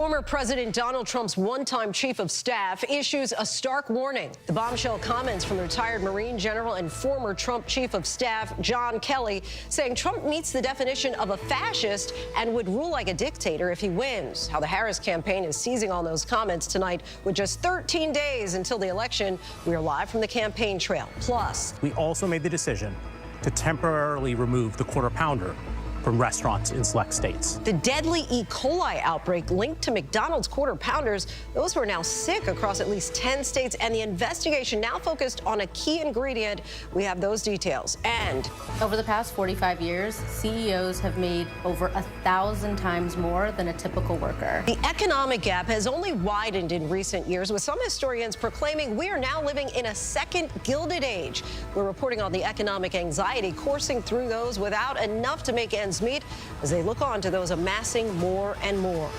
Former President Donald Trump's one-time chief of staff issues a stark warning. The bombshell comments from retired Marine General and former Trump chief of staff John Kelly saying Trump meets the definition of a fascist and would rule like a dictator if he wins. How the Harris campaign is seizing on those comments tonight with just 13 days until the election. We are live from the campaign trail. Plus, we also made the decision to temporarily remove the quarter pounder from restaurants in select states. The deadly E. coli outbreak linked to McDonald's quarter pounders, those who are now sick across at least 10 states, and the investigation now focused on a key ingredient. We have those details. And over the past 45 years, CEOs have made over 1,000 times more than a typical worker. The economic gap has only widened in recent years, with some historians proclaiming we are now living in a second Gilded Age. We're reporting on the economic anxiety coursing through those without enough to make ends meet as they look on to those amassing more and more.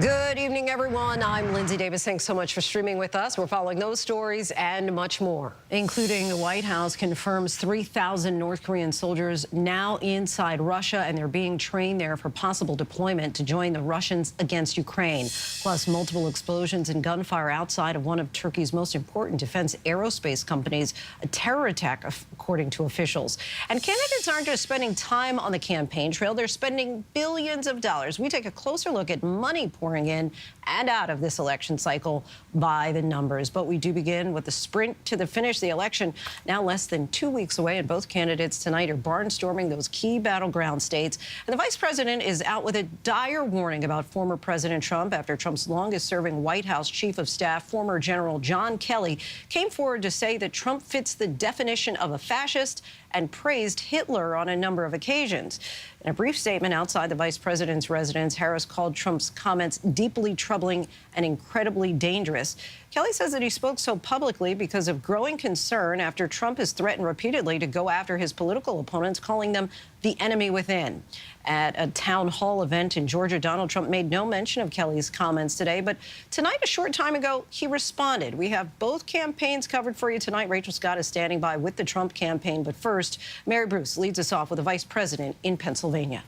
Good evening, everyone. I'm Linsey Davis. Thanks so much for streaming with us. We're following those stories and much more, including the White House confirms 3,000 North Korean soldiers now inside Russia, and they're being trained there for possible deployment to join the Russians against Ukraine. Plus, multiple explosions and gunfire outside of one of Turkey's most important defense aerospace companies, a terror attack, according to officials. And candidates aren't just spending time on the campaign trail, they're spending billions of dollars. We take a closer look at money pouring in and out of this election cycle by the numbers. But we do begin with the sprint to the finish. The election now less than 2 weeks away, and both candidates tonight are barnstorming those key battleground states. And the vice president is out with a dire warning about former President Trump after Trump's longest-serving White House chief of staff, former General John Kelly, came forward to say that Trump fits the definition of a fascist and praised Hitler on a number of occasions. In a brief statement outside the vice president's residence, Harris called Trump's comments deeply troubling and incredibly dangerous. Kelly says that he spoke so publicly because of growing concern after Trump has threatened repeatedly to go after his political opponents, calling them the enemy within. At a town hall event in Georgia, Donald Trump made no mention of Kelly's comments today, but tonight, a short time ago, he responded. We have both campaigns covered for you tonight. Rachel Scott is standing by with the Trump campaign, but first, Mary Bruce leads us off with the vice president in Pennsylvania.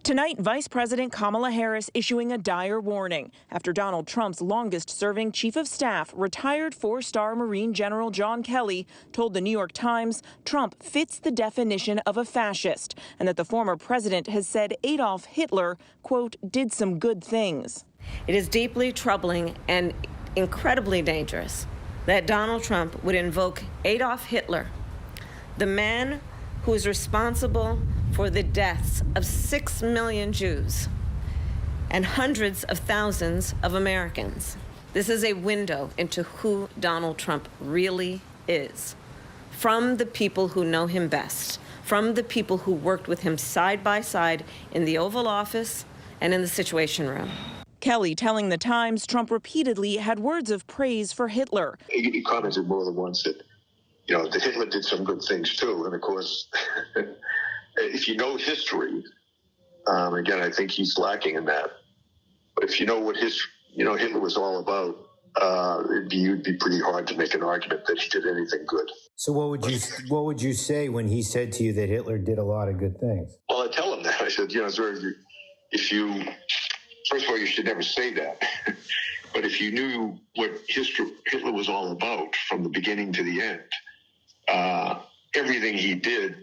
Tonight, Vice President Kamala Harris issuing a dire warning after Donald Trump's longest-serving chief of staff, retired four-star Marine General John Kelly, told the New York Times Trump fits the definition of a fascist and that the former president has said Adolf Hitler, quote, did some good things. It is deeply troubling and incredibly dangerous that Donald Trump would invoke Adolf Hitler, the man who is responsible for the deaths of 6 million Jews and hundreds of thousands of Americans. This is a window into who Donald Trump really is, from the people who know him best, from the people who worked with him side by side in the Oval Office and in the Situation Room. Kelly telling the Times Trump repeatedly had words of praise for Hitler. He commented more than once that, you know, that Hitler did some good things too. And of course, if you know history, again, I think he's lacking in that. But if you know what Hitler was all about, it'd be pretty hard to make an argument that he did anything good. So what would you say when he said to you that Hitler did a lot of good things? Well, I tell him that. I said, you know, if you first of all, you should never say that. But if you knew what Hitler was all about from the beginning to the end, everything he did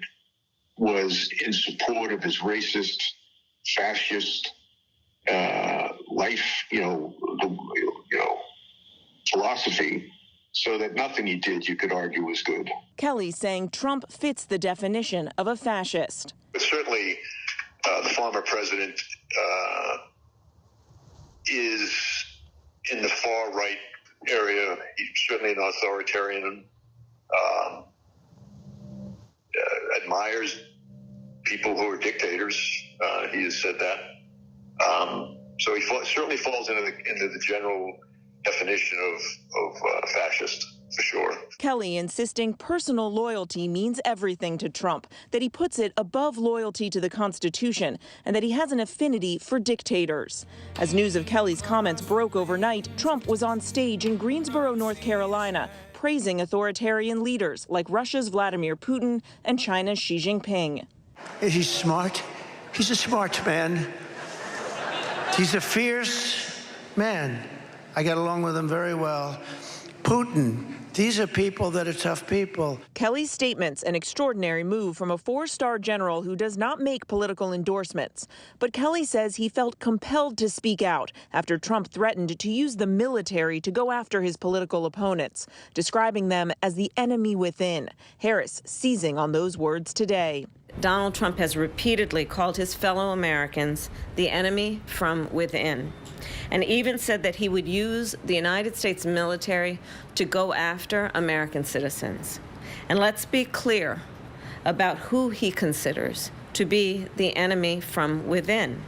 was in support of his racist, fascist life, philosophy, so that nothing he did you could argue was good. Kelly saying Trump fits the definition of a fascist. But certainly, the former president is in the far right area. He's certainly an authoritarian. Admires people who are dictators. He has said that. So he certainly falls into the general definition of fascist, for sure. Kelly insisting personal loyalty means everything to Trump, that he puts it above loyalty to the Constitution, and that he has an affinity for dictators. As news of Kelly's comments broke overnight, Trump was on stage in Greensboro, North Carolina, praising authoritarian leaders like Russia's Vladimir Putin and China's Xi Jinping. He's smart. He's a smart man. He's a fierce man. I get along with him very well. Putin. These are people that are tough people. Kelly's statements, an extraordinary move from a four-star general who does not make political endorsements. But Kelly says he felt compelled to speak out after Trump threatened to use the military to go after his political opponents, describing them as the enemy within. Harris seizing on those words today. Donald Trump has repeatedly called his fellow Americans the enemy from within, and even said that he would use the United States military to go after American citizens. And let's be clear about who he considers to be the enemy from within.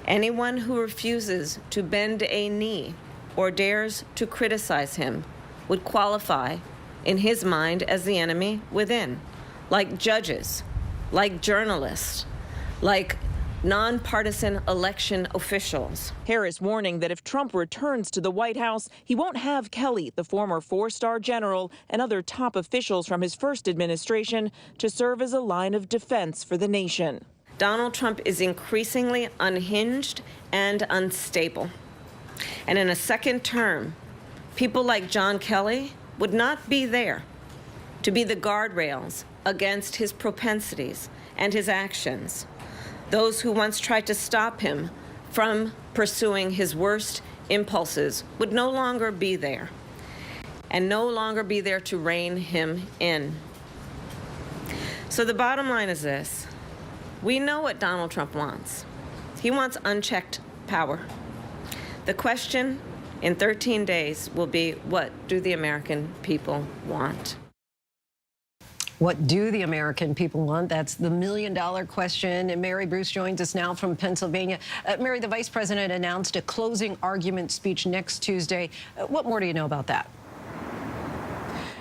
Anyone who refuses to bend a knee or dares to criticize him would qualify, in his mind, as the enemy within, like judges, like journalists, like nonpartisan election officials. Harris warning that if Trump returns to the White House, he won't have Kelly, the former four-star general, and other top officials from his first administration to serve as a line of defense for the nation. Donald Trump is increasingly unhinged and unstable. And in a second term, people like John Kelly would not be there to be the guardrails against his propensities and his actions. Those who once tried to stop him from pursuing his worst impulses would no longer be there, and no longer be there to rein him in. So the bottom line is this. We know what Donald Trump wants. He wants unchecked power. The question in 13 days will be, what do the American people want? What do the American people want? That's the million-dollar question. And Mary Bruce joins us now from Pennsylvania. Mary, the vice president announced a closing argument speech next Tuesday. What more do you know about that?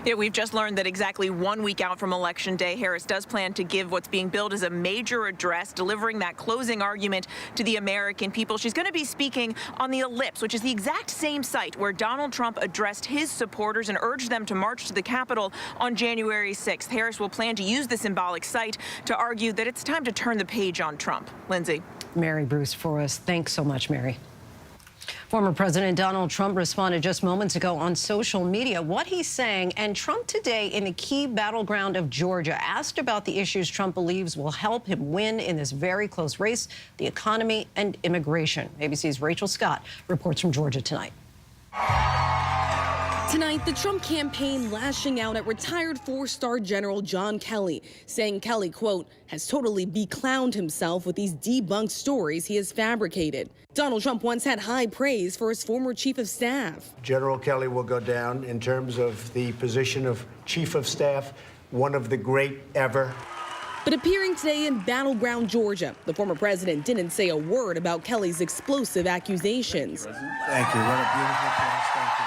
Yeah, we've just learned that exactly 1 week out from Election Day, Harris does plan to give what's being billed as a major address, delivering that closing argument to the American people. She's going to be speaking on the Ellipse, which is the exact same site where Donald Trump addressed his supporters and urged them to march to the Capitol on January 6th. Harris will plan to use the symbolic site to argue that it's time to turn the page on Trump. Lindsay. Mary Bruce for us. Thanks so much, Mary. Former President Donald Trump responded just moments ago on social media what he's saying, and Trump today in the key battleground of Georgia asked about the issues Trump believes will help him win in this very close race, the economy and immigration. ABC's Rachel Scott reports from Georgia tonight. Tonight, the Trump campaign lashing out at retired four-star General John Kelly, saying Kelly, quote, has totally beclowned himself with these debunked stories he has fabricated. Donald Trump once had high praise for his former chief of staff. General Kelly will go down in terms of the position of chief of staff, one of the great ever. But appearing today in battleground Georgia, the former president didn't say a word about Kelly's explosive accusations. Thank you. What a beautiful place. Thank you.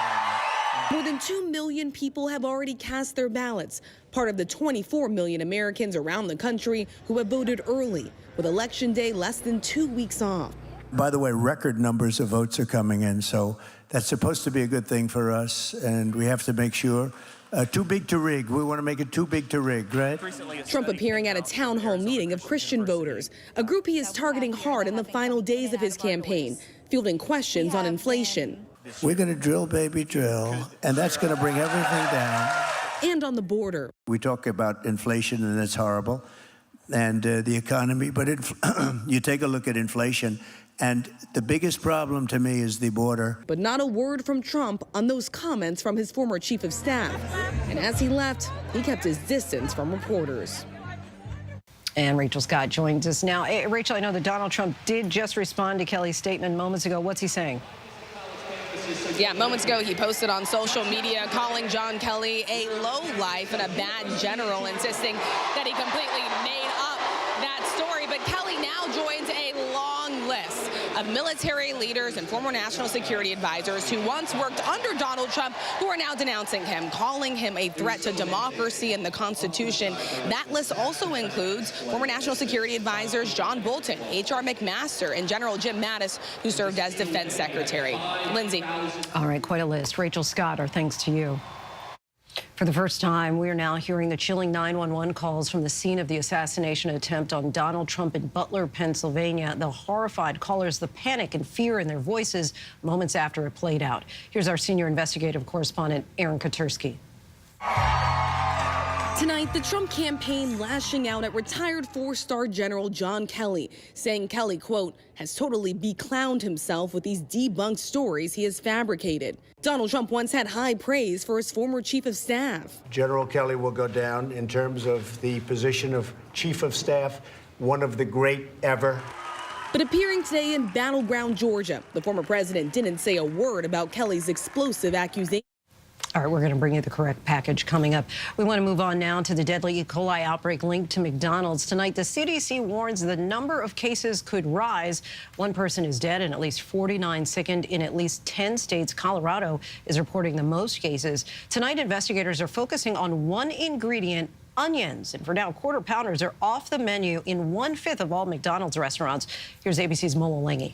More than 2 million people have already cast their ballots, part of the 24 million Americans around the country who have voted early, with Election Day less than 2 weeks off. By the way, record numbers of votes are coming in, so that's supposed to be a good thing for us, and we have to make sure. Too big to rig. We want to make it too big to rig, right? Trump appearing at a town hall meeting of Christian voters, a group he is targeting hard in the final days of his campaign, fielding questions on inflation. We're going to drill, baby, drill, and that's going to bring everything down. And on the border. We talk about inflation, and it's horrible, and the economy, but you take a look at inflation, and the biggest problem to me is the border. But not a word from Trump on those comments from his former chief of staff. And as he left, he kept his distance from reporters. And Rachel Scott joins us now. Hey, Rachel, I know that Donald Trump did just respond to Kelly's statement moments ago. What's he saying? Yeah, moments ago, he posted on social media calling John Kelly a lowlife and a bad general, insisting that he completely made up that story. But Kelly now joins a long list of military leaders and former national security advisors who once worked under Donald Trump, who are now denouncing him, calling him a threat to democracy and the Constitution. That list also includes former national security advisors John Bolton, H.R. McMaster, and General Jim Mattis, who served as defense secretary. Lindsay. All right, quite a list. Rachel Scott, our thanks to you. For the first time, we are now hearing the chilling 911 calls from the scene of the assassination attempt on Donald Trump in Butler, Pennsylvania. The horrified callers, the panic and fear in their voices moments after it played out. Here's our senior investigative correspondent, Aaron Katersky. Tonight, the Trump campaign lashing out at retired four-star General John Kelly, saying Kelly, quote, has totally beclowned himself with these debunked stories he has fabricated. Donald Trump once had high praise for his former chief of staff. General Kelly will go down in terms of the position of chief of staff, one of the great ever. But appearing today in battleground Georgia, the former president didn't say a word about Kelly's explosive accusation. All right, we're going to bring you the correct package coming up. We want to move on now to the deadly E. coli outbreak linked to McDonald's. Tonight, the CDC warns the number of cases could rise. One person is dead and at least 49 sickened in at least 10 states. Colorado is reporting the most cases. Tonight, investigators are focusing on one ingredient, onions. And for now, quarter pounders are off the menu in 1/5 of all McDonald's restaurants. Here's ABC's Mola Lengi.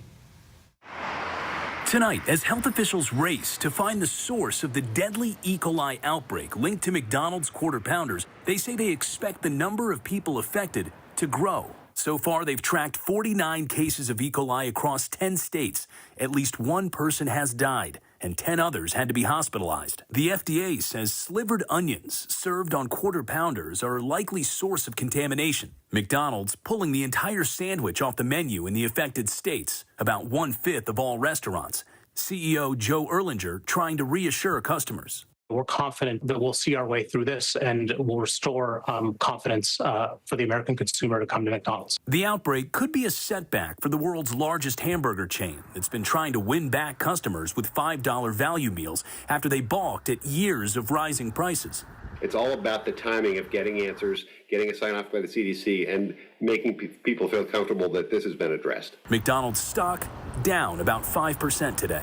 Tonight, as health officials race to find the source of the deadly E. coli outbreak linked to McDonald's quarter pounders, they say they expect the number of people affected to grow. So far, they've tracked 49 cases of E. coli across 10 states. At least one person has died, and 10 others had to be hospitalized. The FDA says slivered onions served on quarter pounders are a likely source of contamination. McDonald's pulling the entire sandwich off the menu in the affected states, about 1/5 of all restaurants. CEO Joe Erlinger trying to reassure customers. We're confident that we'll see our way through this and we'll restore confidence for the American consumer to come to McDonald's. The outbreak could be a setback for the world's largest hamburger chain that's been trying to win back customers with $5 value meals after they balked at years of rising prices. It's all about the timing of getting answers, getting a sign-off by the CDC, and making people feel comfortable that this has been addressed. McDonald's stock down about 5% today.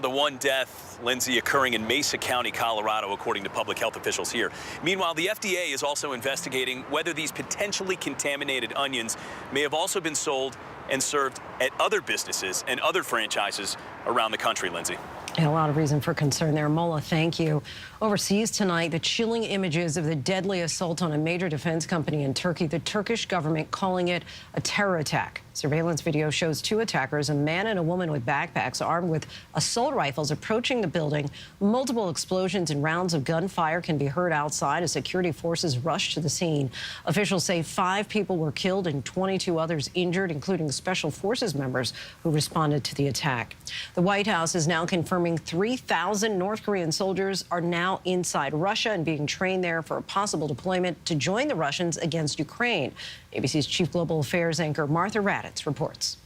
The one death, Linsey, occurring in Mesa County, Colorado, according to public health officials here. Meanwhile, the FDA is also investigating whether these potentially contaminated onions may have also been sold and served at other businesses and other franchises around the country, Linsey. And a lot of reason for concern there. Mola, thank you. Overseas tonight, the chilling images of the deadly assault on a major defense company in Turkey, the Turkish government calling it a terror attack. Surveillance video shows two attackers, a man and a woman with backpacks armed with assault rifles, approaching the building. Multiple explosions and rounds of gunfire can be heard outside as security forces rush to the scene. Officials say 5 people were killed and 22 others injured, including special forces members who responded to the attack. The White House is now confirming 3,000 North Korean soldiers are now inside Russia and being trained there for a possible deployment to join the Russians against Ukraine. ABC's chief global affairs anchor Martha Raddatz reports.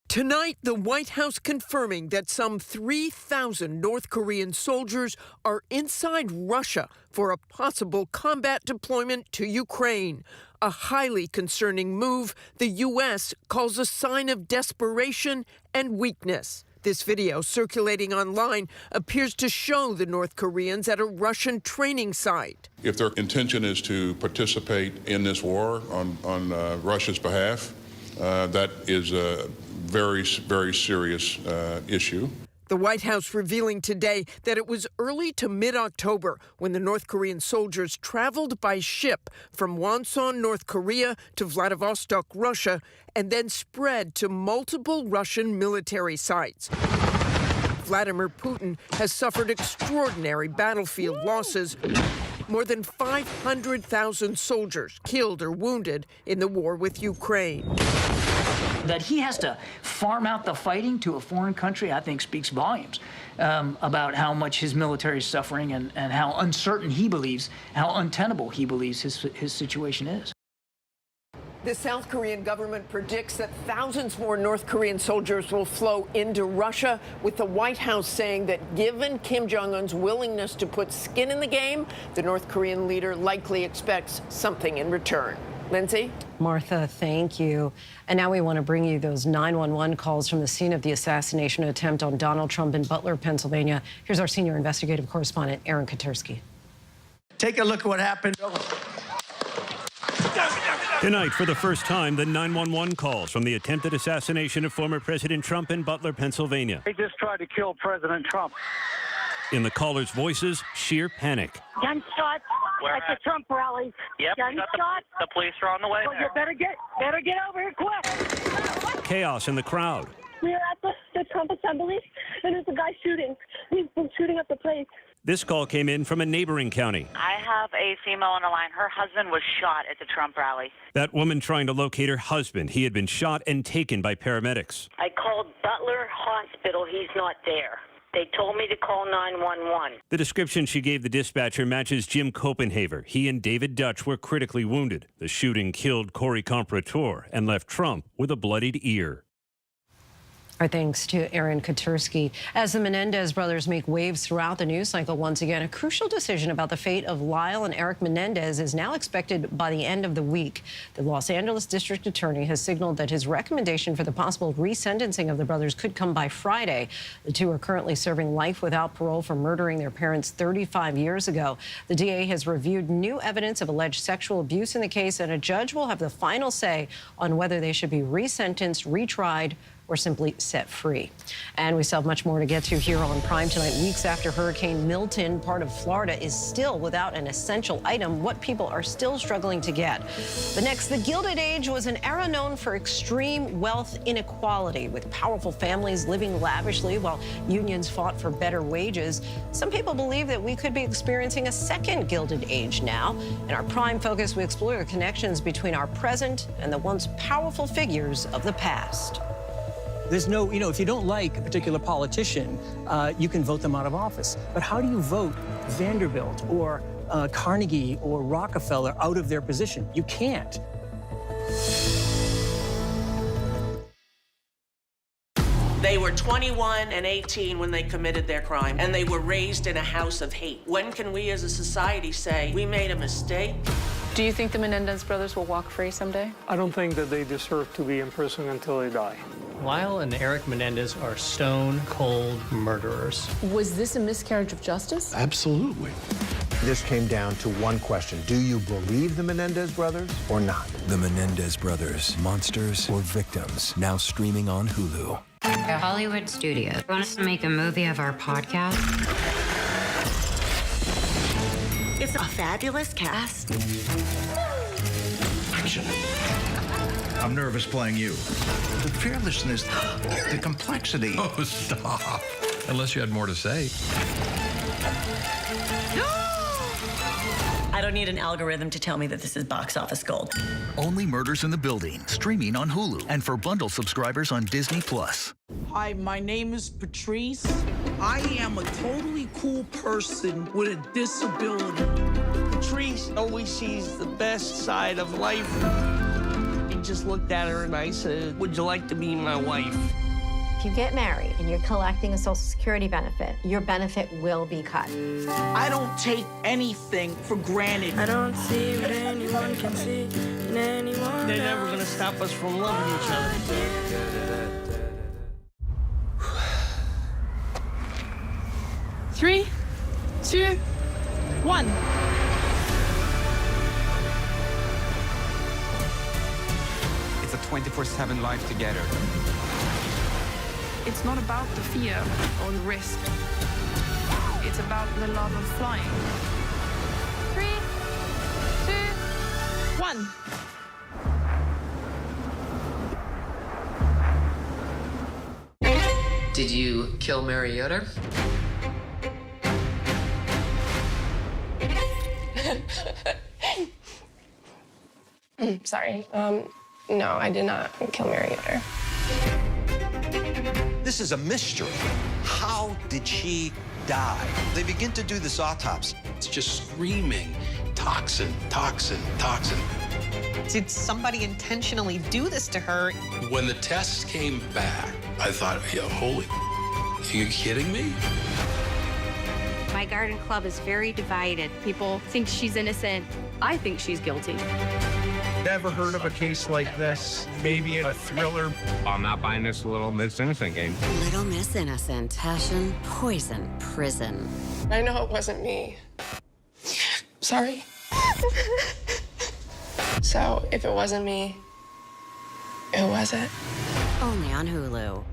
Tonight, the White House confirming that some 3,000 North Korean soldiers are inside Russia for a possible combat deployment to Ukraine. A highly concerning move the U.S. calls a sign of desperation and weakness. This video circulating online appears to show the North Koreans at a Russian training site. If their intention is to participate in this war on Russia's behalf, that is a very, very serious issue. The White House revealing today that it was early to mid-October when the North Korean soldiers traveled by ship from Wonsan, North Korea to Vladivostok, Russia, and then spread to multiple Russian military sites. Vladimir Putin has suffered extraordinary battlefield losses. More than 500,000 soldiers killed or wounded in the war with Ukraine. That he has to farm out the fighting to a foreign country, I think speaks volumes about how much his military is suffering and how uncertain he believes, how untenable he believes his situation is. The South Korean government predicts that thousands more North Korean soldiers will flow into Russia, with the White House saying that given Kim Jong-un's willingness to put skin in the game, the North Korean leader likely expects something in return. Linsey? Martha, thank you. And now we want to bring you those 911 calls from the scene of the assassination attempt on Donald Trump in Butler, Pennsylvania. Here's our senior investigative correspondent, Aaron Katersky. Take a look at what happened. Tonight, for the first time, the 911 calls from the attempted assassination of former President Trump in Butler, Pennsylvania. They just tried to kill President Trump. In the callers' voices, sheer panic. Gunshots at the Trump rally. Yep, Gunshots. the police are on the way. Well, you better get over here quick. Chaos in the crowd. We're at the Trump assembly, and there's a guy shooting. He's been shooting up the place. This call came in from a neighboring county. I have a female on the line. Her husband was shot at the Trump rally. That woman trying to locate her husband. He had been shot and taken by paramedics. I called Butler Hospital. He's not there. They told me to call 911. The description she gave the dispatcher matches Jim Copenhaver. He and David Dutch were critically wounded. The shooting killed Corey Comprator and left Trump with a bloodied ear. Our thanks to Aaron Katursky. As the Menendez brothers make waves throughout the news cycle once again, a crucial decision about the fate of Lyle and Eric Menendez is now expected by the end of the week. The Los Angeles district attorney has signaled that his recommendation for the possible resentencing of the brothers could come by Friday. The two are currently serving life without parole for murdering their parents 35 years ago. The DA has reviewed new evidence of alleged sexual abuse in the case, and a judge will have the final say on whether they should be resentenced, retried, or simply set free. And we still have much more to get to here on Prime tonight. Weeks after Hurricane Milton, part of Florida is still without an essential item, what people are still struggling to get. But next, the Gilded Age was an era known for extreme wealth inequality, with powerful families living lavishly while unions fought for better wages. Some people believe that we could be experiencing a second Gilded Age now. In our Prime Focus, we explore the connections between our present and the once powerful figures of the past. There's no, if you don't like a particular politician, you can vote them out of office. But how do you vote Vanderbilt or Carnegie or Rockefeller out of their position? You can't. They were 21 and 18 when they committed their crime, and they were raised in a house of hate. When can we as a society say we made a mistake? Do you think the Menendez brothers will walk free someday? I don't think that they deserve to be in prison until they die. Lyle and Eric Menendez are stone-cold murderers. Was this a miscarriage of justice? Absolutely. This came down to one question. Do you believe the Menendez brothers or not? The Menendez brothers, monsters or victims, now streaming on Hulu. A Hollywood studio want us to make a movie of our podcast. It's a fabulous cast. Action. I'm nervous playing you. The fearlessness, the complexity. Oh, stop. Unless you had more to say. I don't need an algorithm to tell me that this is box office gold. Only Murders in the Building, streaming on Hulu and for bundle subscribers on Disney+. Hi, my name is Patrice. I am a totally cool person with a disability. Patrice always sees the best side of life. I just looked at her and I said, would you like to be my wife? If you get married and you're collecting a Social Security benefit, your benefit will be cut. I don't take anything for granted. I don't see what anyone can see in anyone. They're never gonna stop us from loving each other. 3, 2, 1. It's a 24/7 life together. It's not about the fear or the risk. It's about the love of flying. 3, 2, 1. Did you kill Mary Yoder? Sorry. No, I did not kill Mary Yoder. This is a mystery. How did she die? They begin to do this autopsy. It's just screaming, toxin, toxin, toxin. Did somebody intentionally do this to her? When the tests came back, I thought, holy, are you kidding me? My garden club is very divided. People think she's innocent. I think she's guilty. Never heard of a case like this. Maybe a thriller. I'm not buying this Little Miss Innocent game. Little Miss Innocent. Passion, poison, prison. I know it wasn't me. Sorry. So, if it wasn't me, who was it? Only on Hulu.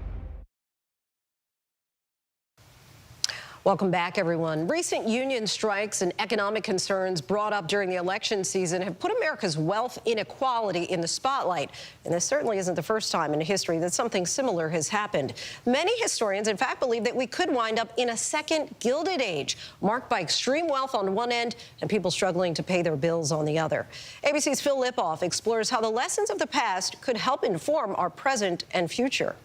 Welcome back, everyone. Recent union strikes and economic concerns brought up during the election season have put America's wealth inequality in the spotlight. And this certainly isn't the first time in history that something similar has happened. Many historians, in fact, believe that we could wind up in a second Gilded Age, marked by extreme wealth on one end and people struggling to pay their bills on the other. ABC's Phil Lipoff explores how the lessons of the past could help inform our present and future.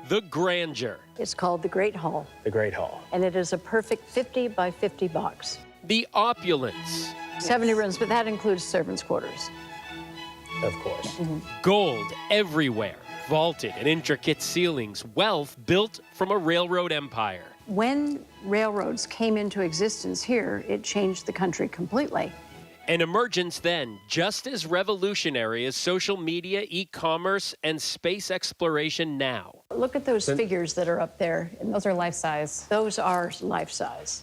The grandeur. It's called the Great Hall. The Great Hall. And it is a perfect 50 by 50 box. The opulence. 70 rooms, but that includes servants' quarters. Of course. Gold everywhere. Vaulted and intricate ceilings. Wealth built from a railroad empire. When railroads came into existence here, it changed the country completely. An emergence then just as revolutionary as social media, e-commerce, and space exploration now. Look at those figures that are up there. And those are life-size. Those are life-size.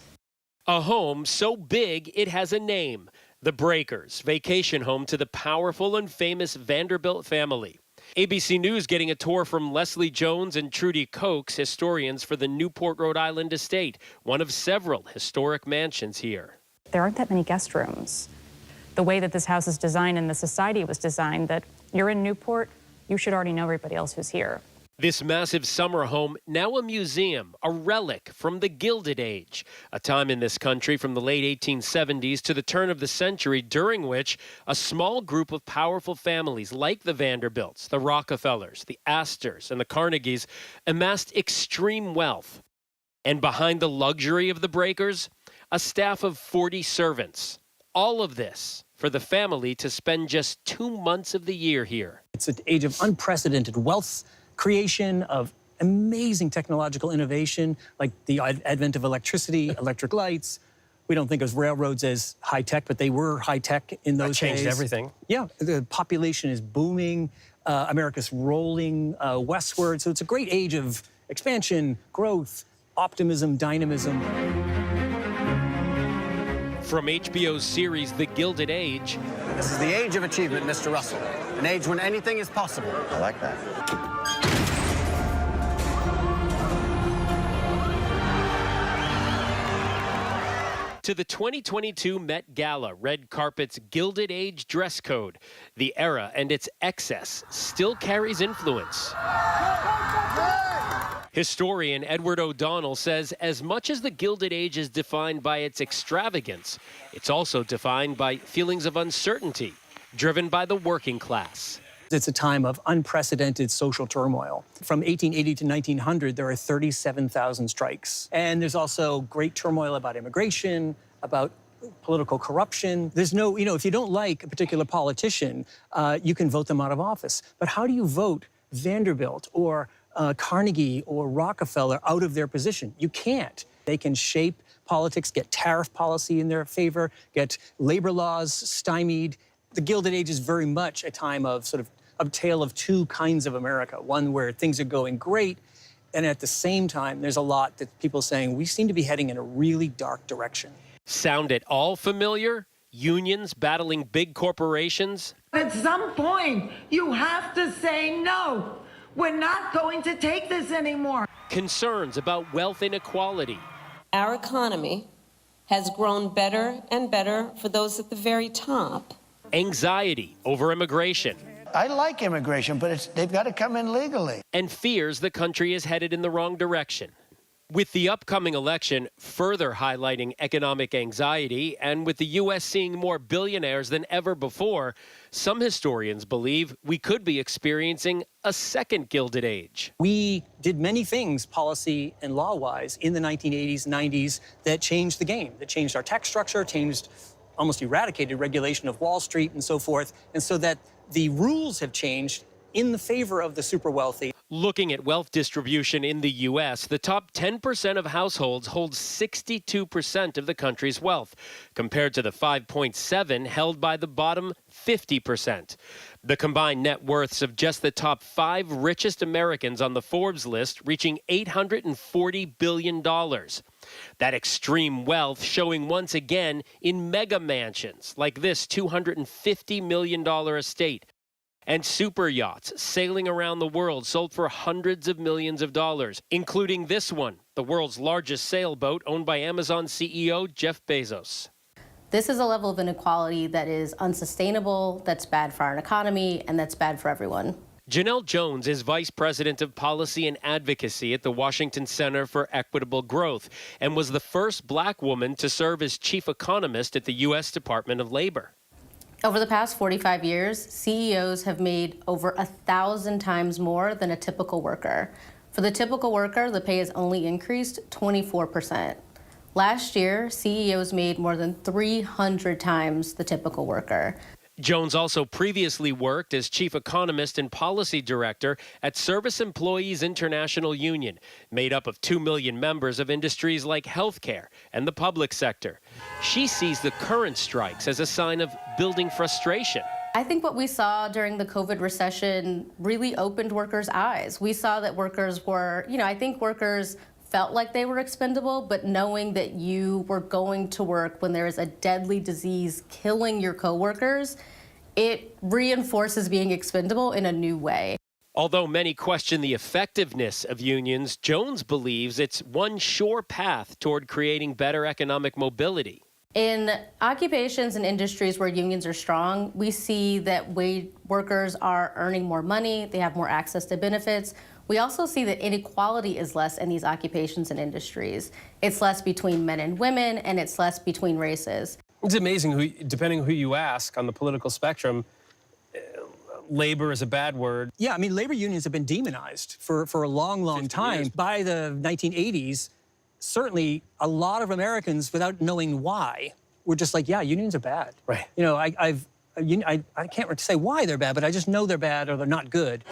A home so big it has a name. The Breakers, vacation home to the powerful and famous Vanderbilt family. ABC News getting a tour from Leslie Jones and Trudy Coates, historians for the Newport, Rhode Island estate, one of several historic mansions here. There aren't that many guest rooms. The way that this house is designed and the society was designed, that you're in Newport, you should already know everybody else who's here. This massive summer home, now a museum, a relic from the Gilded Age, a time in this country from the late 1870s to the turn of the century, during which a small group of powerful families like the Vanderbilts, the Rockefellers, the Astors, and the Carnegies amassed extreme wealth. And behind the luxury of the Breakers, a staff of 40 servants. All of this for the family to spend just 2 months of the year here. It's an age of unprecedented wealth creation, of amazing technological innovation, like the advent of electricity, electric lights. We don't think of railroads as high-tech, but they were high-tech in those days. That changed everything. Yeah, the population is booming. America's rolling westward. So it's a great age of expansion, growth, optimism, dynamism. From HBO's series The Gilded Age. This is the age of achievement, Mr. Russell. An age when anything is possible. I like that. To the 2022 Met Gala red carpet's Gilded Age dress code, the era and its excess still carries influence. Historian Edward O'Donnell says as much as the Gilded Age is defined by its extravagance, it's also defined by feelings of uncertainty, driven by the working class. It's a time of unprecedented social turmoil. From 1880 to 1900, there are 37,000 strikes. And there's also great turmoil about immigration, about political corruption. There's no, if you don't like a particular politician, you can vote them out of office. But how do you vote Vanderbilt or Carnegie or Rockefeller out of their position? You can't. They can shape politics, get tariff policy in their favor, get labor laws stymied. The Gilded Age is very much a time of sort of a tale of two kinds of America, one where things are going great, and at the same time, there's a lot that people saying, we seem to be heading in a really dark direction. Sound at all familiar? Unions battling big corporations? At some point, you have to say no. We're not going to take this anymore. Concerns about wealth inequality. Our economy has grown better and better for those at the very top. Anxiety over immigration. I like immigration, but they've got to come in legally. And fears the country is headed in the wrong direction. With the upcoming election further highlighting economic anxiety, and with the U.S. seeing more billionaires than ever before, some historians believe we could be experiencing a second Gilded Age. We did many things policy and law-wise in the 1980s, 90s that changed the game, that changed our tax structure, changed, almost eradicated regulation of Wall Street and so forth, and so that the rules have changed in the favor of the super wealthy. Looking at wealth distribution in the U.S., the top 10% of households hold 62% of the country's wealth, compared to the 5.7% held by the bottom 50%. The combined net worths of just the top 5 richest Americans on the Forbes list reaching $840 billion. That extreme wealth showing once again in mega mansions like this $250 million estate, and super yachts sailing around the world sold for hundreds of millions of dollars, including this one, the world's largest sailboat owned by Amazon CEO Jeff Bezos. This is a level of inequality that is unsustainable, that's bad for our economy, and that's bad for everyone. Janelle Jones is Vice President of Policy and Advocacy at the Washington Center for Equitable Growth and was the first black woman to serve as chief economist at the U.S. Department of Labor. Over the past 45 years, CEOs have made over 1,000 times more than a typical worker. For the typical worker, the pay has only increased 24%. Last year, CEOs made more than 300 times the typical worker. Jones also previously worked as chief economist and policy director at Service Employees International Union, made up of 2 million members of industries like healthcare and the public sector. She sees the current strikes as a sign of building frustration. I think what we saw during the COVID recession really opened workers' eyes. We saw that workers were, I think workers felt like they were expendable, but knowing that you were going to work when there is a deadly disease killing your coworkers, it reinforces being expendable in a new way. Although many question the effectiveness of unions, Jones believes it's one sure path toward creating better economic mobility. In occupations and industries where unions are strong, we see that workers are earning more money, they have more access to benefits. We also see that inequality is less in these occupations and industries. It's less between men and women, and it's less between races. It's amazing, depending who you ask on the political spectrum, labor is a bad word. Yeah, I mean, labor unions have been demonized for a long, long time. Years. By the 1980s, certainly a lot of Americans, without knowing why, were just like, yeah, unions are bad. Right. I can't say why they're bad, but I just know they're bad or they're not good.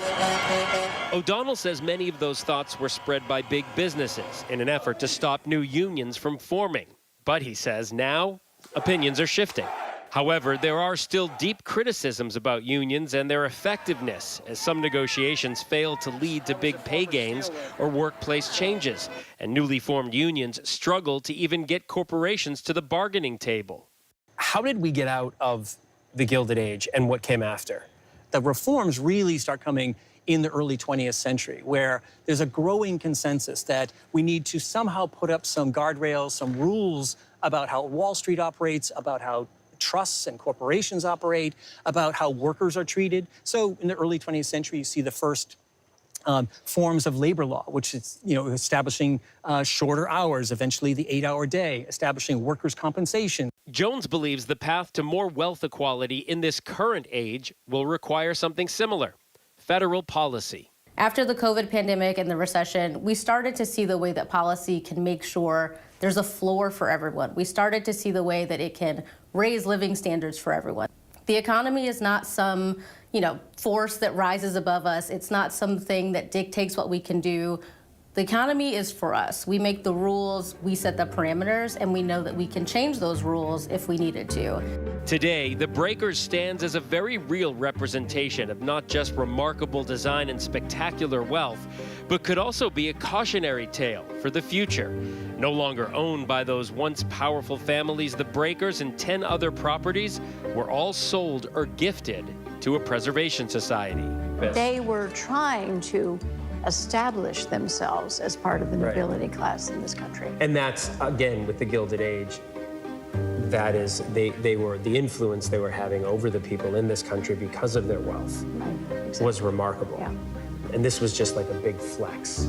O'Donnell says many of those thoughts were spread by big businesses in an effort to stop new unions from forming. But he says now opinions are shifting. However, there are still deep criticisms about unions and their effectiveness, as some negotiations fail to lead to big pay gains or workplace changes, and newly formed unions struggle to even get corporations to the bargaining table. How did we get out of the Gilded Age and what came after? The reforms really start coming in the early 20th century, where there's a growing consensus that we need to somehow put up some guardrails, some rules about how Wall Street operates, about how trusts and corporations operate, about how workers are treated. So in the early 20th century, you see the first forms of labor law, which is, establishing shorter hours, eventually the 8-hour day, establishing workers' compensation. Jones believes the path to more wealth equality in this current age will require something similar: federal policy. After the COVID pandemic and the recession, we started to see the way that policy can make sure there's a floor for everyone. We started to see the way that it can raise living standards for everyone. The economy is not some, force that rises above us. It's not something that dictates what we can do. The economy is for us. We make the rules, we set the parameters, and we know that we can change those rules if we needed to. Today, the Breakers stands as a very real representation of not just remarkable design and spectacular wealth, but could also be a cautionary tale for the future. No longer owned by those once powerful families, the Breakers and 10 other properties were all sold or gifted to a preservation society. They were trying to establish themselves as part of the nobility class in this country. And that's, again, with the Gilded Age, that is, they were, the influence they were having over the people in this country because of their wealth was remarkable. Yeah. And this was just like a big flex.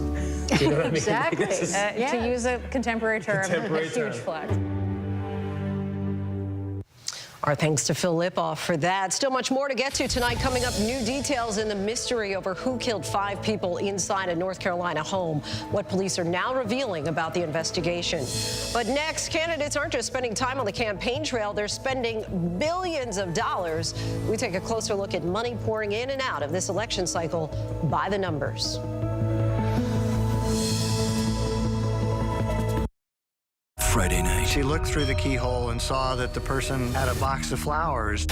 You know what I mean? Exactly. To use a contemporary term, a huge flex. Our thanks to Phil Lipoff for that. Still much more to get to tonight. Coming up, new details in the mystery over who killed 5 people inside a North Carolina home. What police are now revealing about the investigation. But next, candidates aren't just spending time on the campaign trail. They're spending billions of dollars. We take a closer look at money pouring in and out of this election cycle by the numbers. Friday night. She looked through the keyhole and saw that the person had a box of flowers.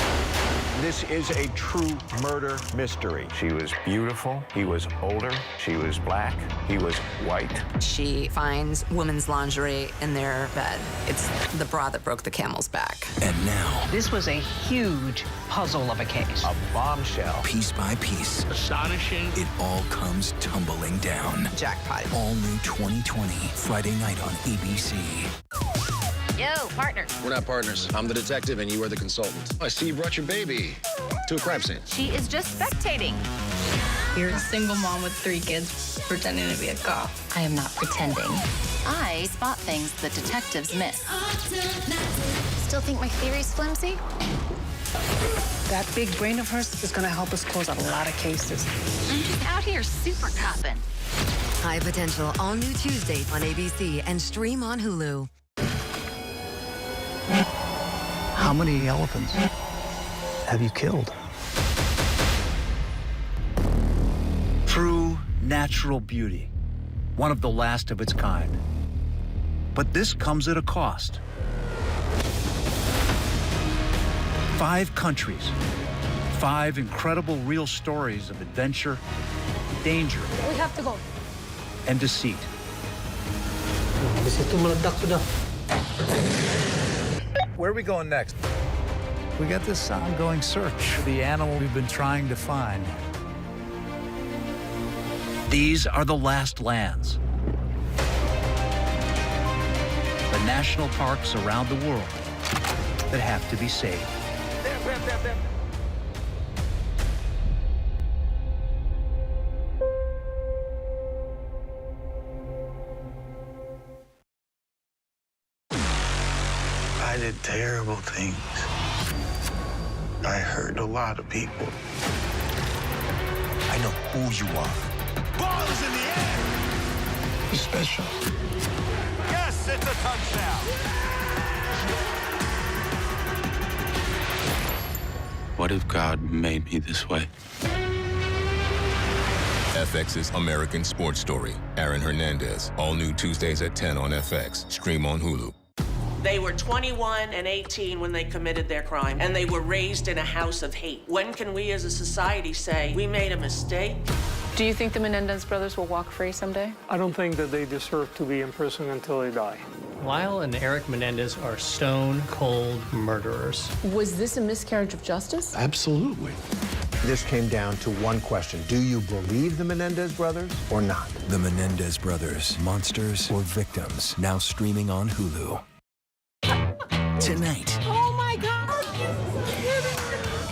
This is a true murder mystery. She was beautiful. He was older. She was black. He was white. She finds women's lingerie in their bed. It's the bra that broke the camel's back. And now, this was a huge puzzle of a case. A bombshell. piece by piece, Astonishing. it all comes tumbling down. Jackpot. All new 2020, Friday night on ABC. Yo, partner. We're not partners. I'm the detective and you are the consultant. I see you brought your baby to a crime scene. She is just spectating. You're a single mom with 3 kids pretending to be a cop. I am not pretending. I spot things that detectives miss. Still think my theory's flimsy? That big brain of hers is going to help us close a lot of cases. I'm just out here super copping. High Potential, all new Tuesdays on ABC and stream on Hulu. How many elephants have you killed? True natural beauty, one of the last of its kind. But this comes at a cost. 5 countries, 5 incredible real stories of adventure, danger, We have to go. and deceit. Where are we going next? We got this ongoing search for the animal we've been trying to find. These are the last lands. The national parks around the world that have to be saved. I did terrible things. I hurt a lot of people. I know who you are. Ball is in the air! You're special. Yes, it's a touchdown. What if God made me this way? FX's American Sports Story. Aaron Hernandez. All new Tuesdays at 10 on FX. Stream on Hulu. They were 21 and 18 when they committed their crime, and they were raised in a house of hate. When can we as a society say we made a mistake? Do you think the Menendez brothers will walk free someday? I don't think that they deserve to be in prison until they die. Lyle and Eric Menendez are stone-cold murderers. Was this a miscarriage of justice? Absolutely. This came down to one question. Do you believe the Menendez brothers or not? The Menendez Brothers, Monsters or Victims, now streaming on Hulu. Tonight. Oh my God!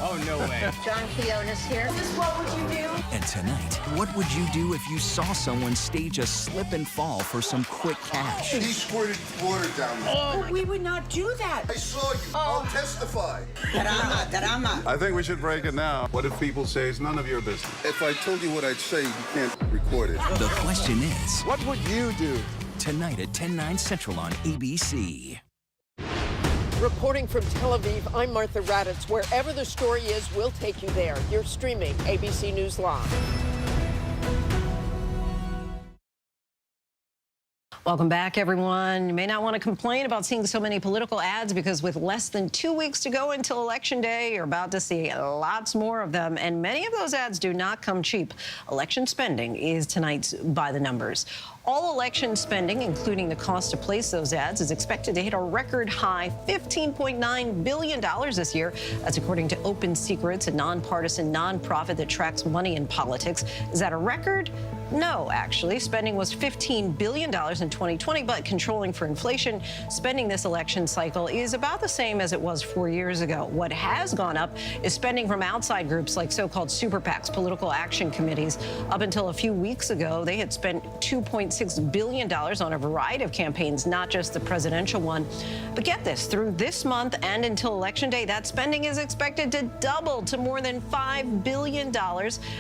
Oh, no way. John Keona's here. What would you do? And tonight, what would you do if you saw someone stage a slip and fall for some quick cash? He squirted water down there. Oh, we would not do that. I saw you. I'll testify. Drama. I think we should break it now. What if people say it's none of your business? If I told you what I'd say, you can't record it. The question is, What would you do? tonight at 10/9 Central on ABC. Reporting from Tel Aviv, I'm Martha Raddatz. Wherever the story is, we'll take you there. You're streaming ABC News Live. Welcome back, everyone. You may not want to complain about seeing so many political ads because with less than 2 weeks to go until Election Day, you're about to see lots more of them, and many of those ads do not come cheap. Election spending is tonight's By the Numbers. All election spending, including the cost to place those ads, is expected to hit a record high $15.9 billion this year. That's according to Open Secrets, a nonpartisan nonprofit that tracks money in politics. Is that a record? No, actually. Spending was $15 billion in 2020, but controlling for inflation, spending this election cycle is about the same as it was 4 years ago. What has gone up is spending from outside groups like so-called super PACs, political action committees. Up until a few weeks ago, they had spent $2.6 billion on a variety of campaigns, not just the presidential one. But get this, through this month and until Election Day, that spending is expected to double to more than $5 billion.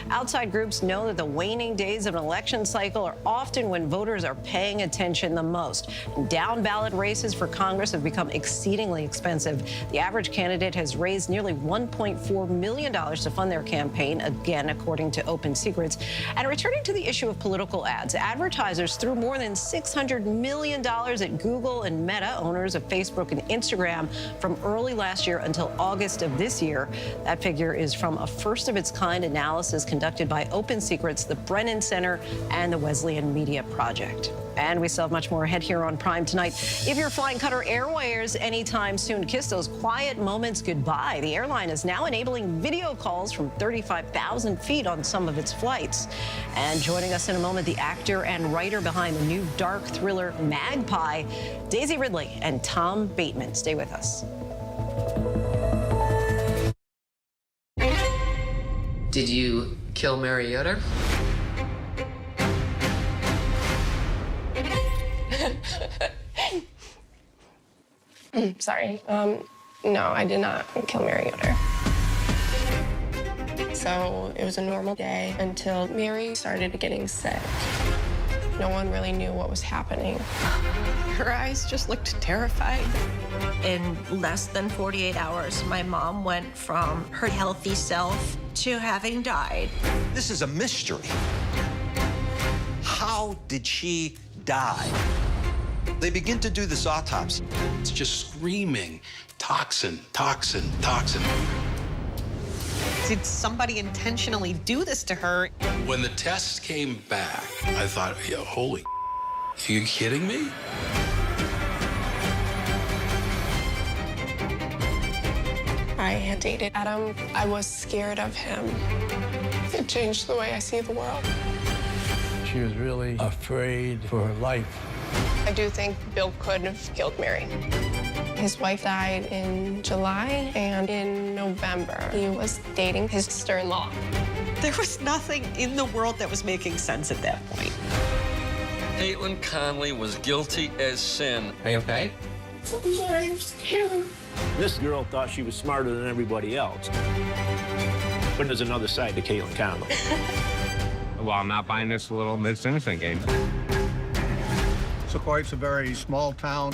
Outside groups know that the waning days of an election cycle are often when voters are paying attention the most. Down ballot races for Congress have become exceedingly expensive. The average candidate has raised nearly $1.4 million to fund their campaign, again, according to Open Secrets. And returning to the issue of political ads, advertisers advertisers threw more than $600 million at Google and Meta, owners of Facebook and Instagram, from early last year until August of this year. That figure is from a first-of-its-kind analysis conducted by Open Secrets, the Brennan Center, and the Wesleyan Media Project. And we still have much more ahead here on Prime tonight. If you're flying Qatar Airways anytime soon, kiss those quiet moments goodbye. The airline is now enabling video calls from 35,000 feet on some of its flights. And joining us in a moment, the actor and writer behind the new dark thriller Magpie, Daisy Ridley and Tom Bateman. Stay with us. Did you kill Mary Yoder? Sorry. No, I did not kill Mary Yoder. So it was a normal day until Mary started getting sick. No one really knew what was happening. Her eyes just looked terrified. In less than 48 hours, my mom went from her healthy self to having died. This is a mystery. How did she die? They begin to do this autopsy. It's just screaming, toxin, toxin, toxin. Did somebody intentionally do this to her? When the tests came back, I thought, yeah, holy, are you kidding me? I had dated Adam. I was scared of him. It changed the way I see the world. She was really afraid for her life. I do think Bill could have killed Mary. His wife died in July, and in November, he was dating his sister-in-law. There was nothing in the world that was making sense at that point. Caitlin Conley was guilty as sin. Are you okay? I'm scared. This girl thought she was smarter than everybody else. But there's another side to Caitlin Conley. Well, I'm not buying this little innocent game. Sequoia's a very small town.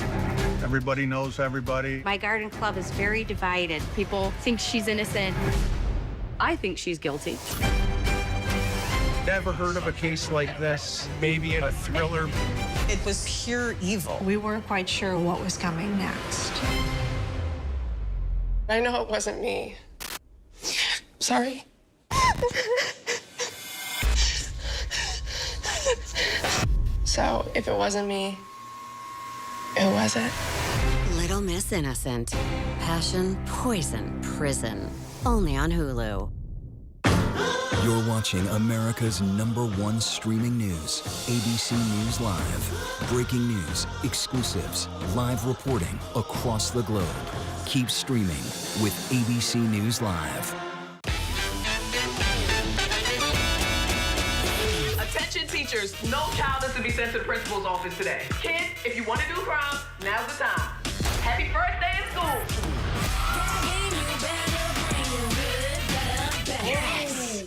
Everybody knows everybody. My garden club is very divided. People think she's innocent. I think she's guilty. Never heard of a case like this. Maybe a thriller. It was pure evil. We weren't quite sure what was coming next. I know it wasn't me. Sorry. So, if it wasn't me, who was it? Little Miss Innocent. Passion, poison, prison. Only on Hulu. You're watching America's #1 streaming news, ABC News Live. Breaking news, exclusives, live reporting across the globe. Keep streaming with ABC News Live. Attention teachers, no child is to be sent to the principal's office today. Kids, if you want to do crime, now's the time. Happy first day of school.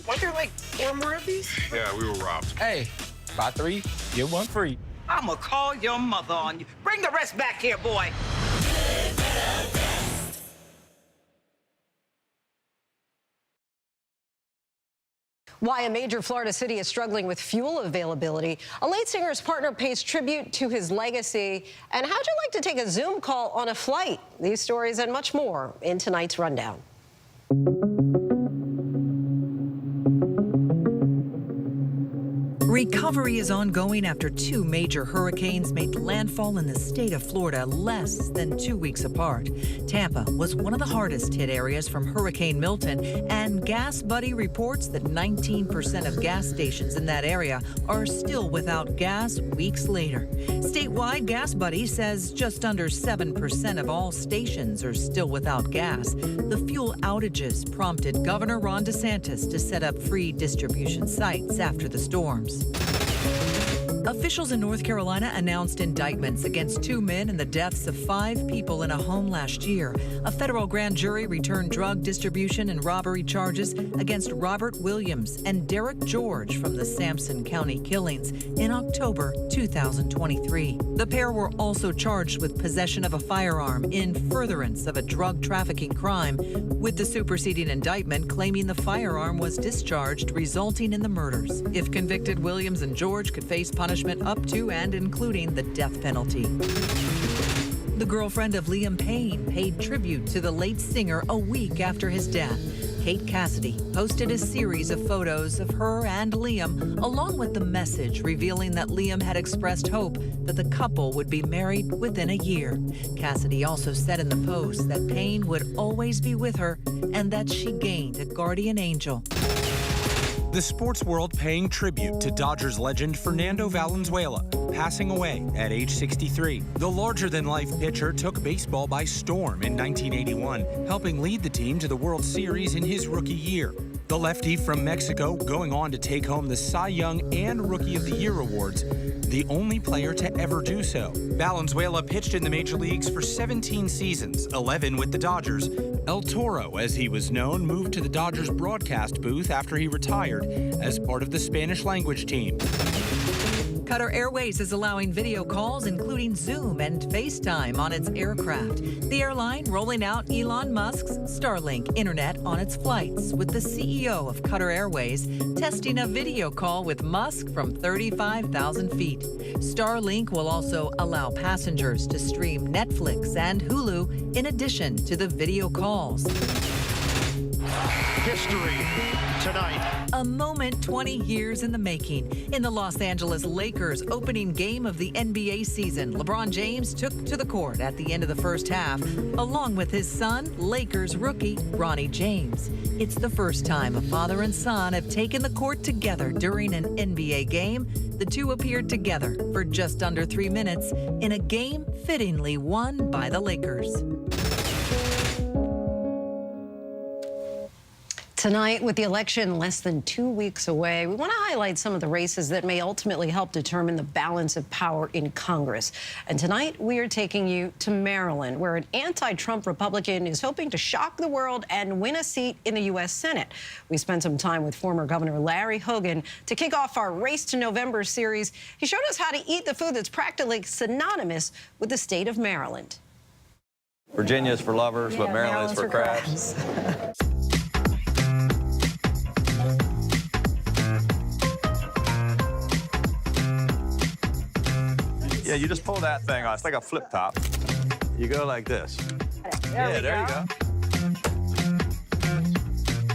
Weren't there like 4 more of these? Yeah, we were robbed. Hey, buy 3, get 1 free. I'ma call your mother on you. Bring the rest back here, boy. Why a major Florida city is struggling with fuel availability. A late singer's partner pays tribute to his legacy. And how'd you like to take a Zoom call on a flight? These stories and much more in tonight's rundown. Recovery is ongoing after 2 major hurricanes made landfall in the state of Florida less than 2 weeks apart. Tampa was one of the hardest hit areas from Hurricane Milton, and Gas Buddy reports that 19% of gas stations in that area are still without gas weeks later. Statewide, Gas Buddy says just under 7% of all stations are still without gas. The fuel outages prompted Governor Ron DeSantis to set up free distribution sites after the storms. Officials in North Carolina announced indictments against 2 men in the deaths of 5 people in a home last year. A federal grand jury returned drug distribution and robbery charges against Robert Williams and Derek George from the Sampson County killings in October 2023. The pair were also charged with possession of a firearm in furtherance of a drug trafficking crime, with the superseding indictment claiming the firearm was discharged, resulting in the murders. If convicted, Williams and George could face punishment punishment up to and including the death penalty. The girlfriend of Liam Payne paid tribute to the late singer a week after his death. Kate Cassidy posted a series of photos of her and Liam, along with the message revealing that Liam had expressed hope that the couple would be married within a year. Cassidy also said in the post that Payne would always be with her and that she gained a guardian angel. The sports world paying tribute to Dodgers legend Fernando Valenzuela, passing away at age 63. The larger-than-life pitcher took baseball by storm in 1981, helping lead the team to the World Series in his rookie year. The lefty from Mexico going on to take home the Cy Young and Rookie of the Year awards, the only player to ever do so. Valenzuela pitched in the major leagues for 17 seasons, 11 with the Dodgers. El Toro, as he was known, moved to the Dodgers broadcast booth after he retired as part of the Spanish language team. Qatar Airways is allowing video calls, including Zoom and FaceTime, on its aircraft. The airline rolling out Elon Musk's Starlink internet on its flights, with the CEO of Qatar Airways testing a video call with Musk from 35,000 feet. Starlink will also allow passengers to stream Netflix and Hulu in addition to the video calls. History tonight. A moment 20 years in the making. In the Los Angeles Lakers opening game of the NBA season, LeBron James took to the court at the end of the first half, along with his son, Lakers rookie Ronnie James. It's the first time a father and son have taken the court together during an NBA game. The two appeared together for just under 3 minutes in a game fittingly won by the Lakers. Tonight, with the election less than 2 weeks away, we want to highlight some of the races that may ultimately help determine the balance of power in Congress. And tonight, we are taking you to Maryland, where an anti-Trump Republican is hoping to shock the world and win a seat in the U.S. Senate. We spent some time with former Governor Larry Hogan to kick off our Race to November series. He showed us how to eat the food that's practically synonymous with the state of Maryland. Virginia's for lovers, but Maryland is for crabs. Yeah, you just pull that thing off. It's like a flip top. You go like this. There you go.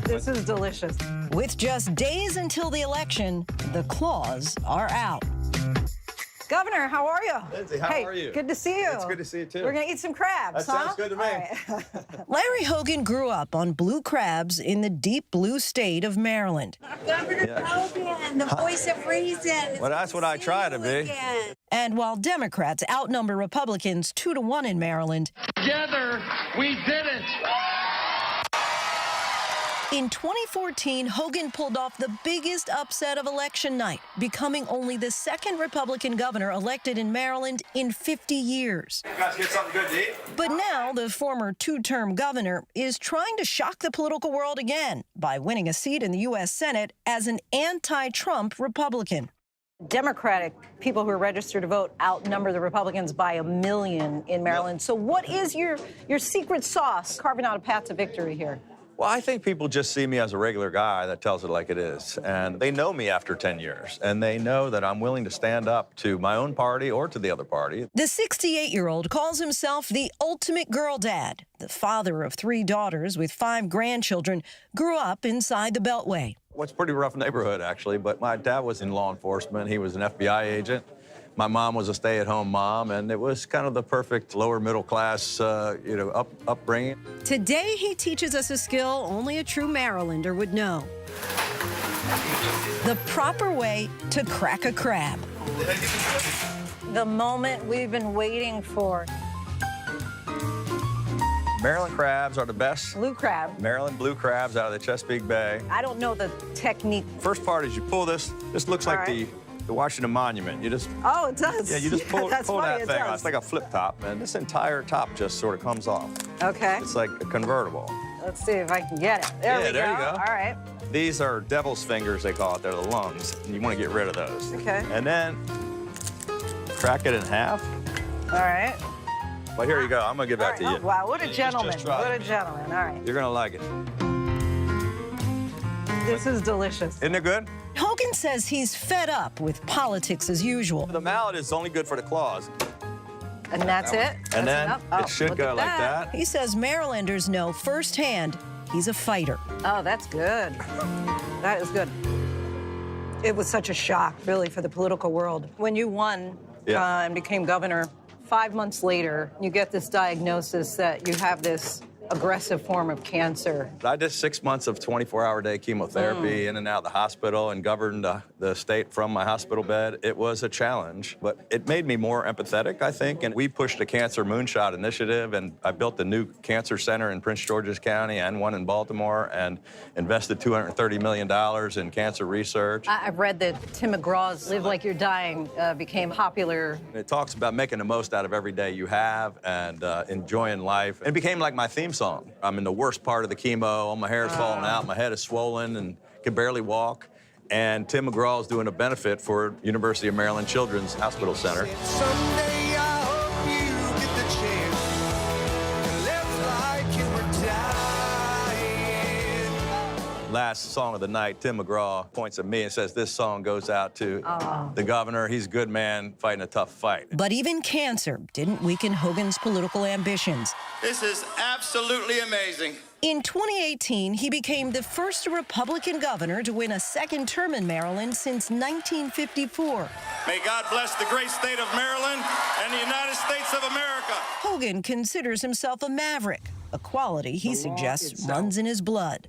This is delicious. With just days until the election, the claws are out. Governor, how are you? Linsey, how are you? Good to see you. It's good to see you, too. We're going to eat some crabs, That sounds good to me. All right. Larry Hogan grew up on blue crabs in the deep blue state of Maryland. Governor Hogan, the voice of reason. Well, that's what I try to be. And while Democrats outnumber Republicans 2-1 in Maryland, Together, we did it. in 2014, Hogan pulled off the biggest upset of election night, becoming only the second Republican governor elected in Maryland in 50 years. You guys get something good to eat? But now the former two-term governor is trying to shock the political world again by winning a seat in the U.S. Senate as an anti-Trump Republican. Democratic people who are registered to vote outnumber the Republicans by 1 million in Maryland. So what is your secret sauce carving out a path to victory here? Well, I think people just see me as a regular guy that tells it like it is. And they know me after 10 years. And they know that I'm willing to stand up to my own party or to the other party. The 68-year-old calls himself the ultimate girl dad. The father of 3 daughters with 5 grandchildren grew up inside the Beltway. Well, it's a pretty rough neighborhood, actually. But my dad was in law enforcement. He was an FBI agent. My mom was a stay-at-home mom, and it was kind of the perfect lower middle class, upbringing. Today, he teaches us a skill only a true Marylander would know. The proper way to crack a crab. The moment we've been waiting for. Maryland crabs are the best. Blue crab. Maryland blue crabs out of the Chesapeake Bay. I don't know the technique. First part is you pull this. This looks like the Washington Monument. You just... Oh, it does. Yeah, you just pull that thing off. It's like a flip top, and this entire top just sort of comes off. Okay. It's like a convertible. Let's see if I can get it. There we go. There you go. All right. These are devil's fingers, they call it. They're the lungs, and you want to get rid of those. Okay. And then crack it in half. All right. Well, here you go. I'm going to give that to you. Oh, wow, what a gentleman. What a gentleman. All right. You're going to like it. This is delicious. Isn't it good? Hogan says he's fed up with politics as usual. The mallet is only good for the claws. And that's it? And That's then it should go like that. He says Marylanders know firsthand he's a fighter. Oh, that's good. That is good. It was such a shock, really, for the political world. When you won and became governor, 5 months later, you get this diagnosis that you have this aggressive form of cancer. I did 6 months of 24-hour-a-day chemotherapy in and out of the hospital and governed the state from my hospital bed. It was a challenge, but it made me more empathetic, I think, and we pushed a cancer moonshot initiative, and I built the new cancer center in Prince George's County and one in Baltimore and invested $230 million in cancer research. I've read that Tim McGraw's Live Like You're Dying became popular. It talks about making the most out of every day you have and enjoying life. It became like my theme song. I'm in the worst part of the chemo, all my hair is falling out, my head is swollen and can barely walk. And Tim McGraw is doing a benefit for University of Maryland Children's Hospital Center. Someday I hope you get the chance to live like you were dying. Last song of the night, Tim McGraw points at me and says, this song goes out to the governor. He's a good man fighting a tough fight. But even cancer didn't weaken Hogan's political ambitions. This is absolutely amazing. In 2018, he became the first Republican governor to win a second term in Maryland since 1954. May God bless the great state of Maryland and the United States of America. Hogan considers himself a maverick, a quality he suggests runs in his blood.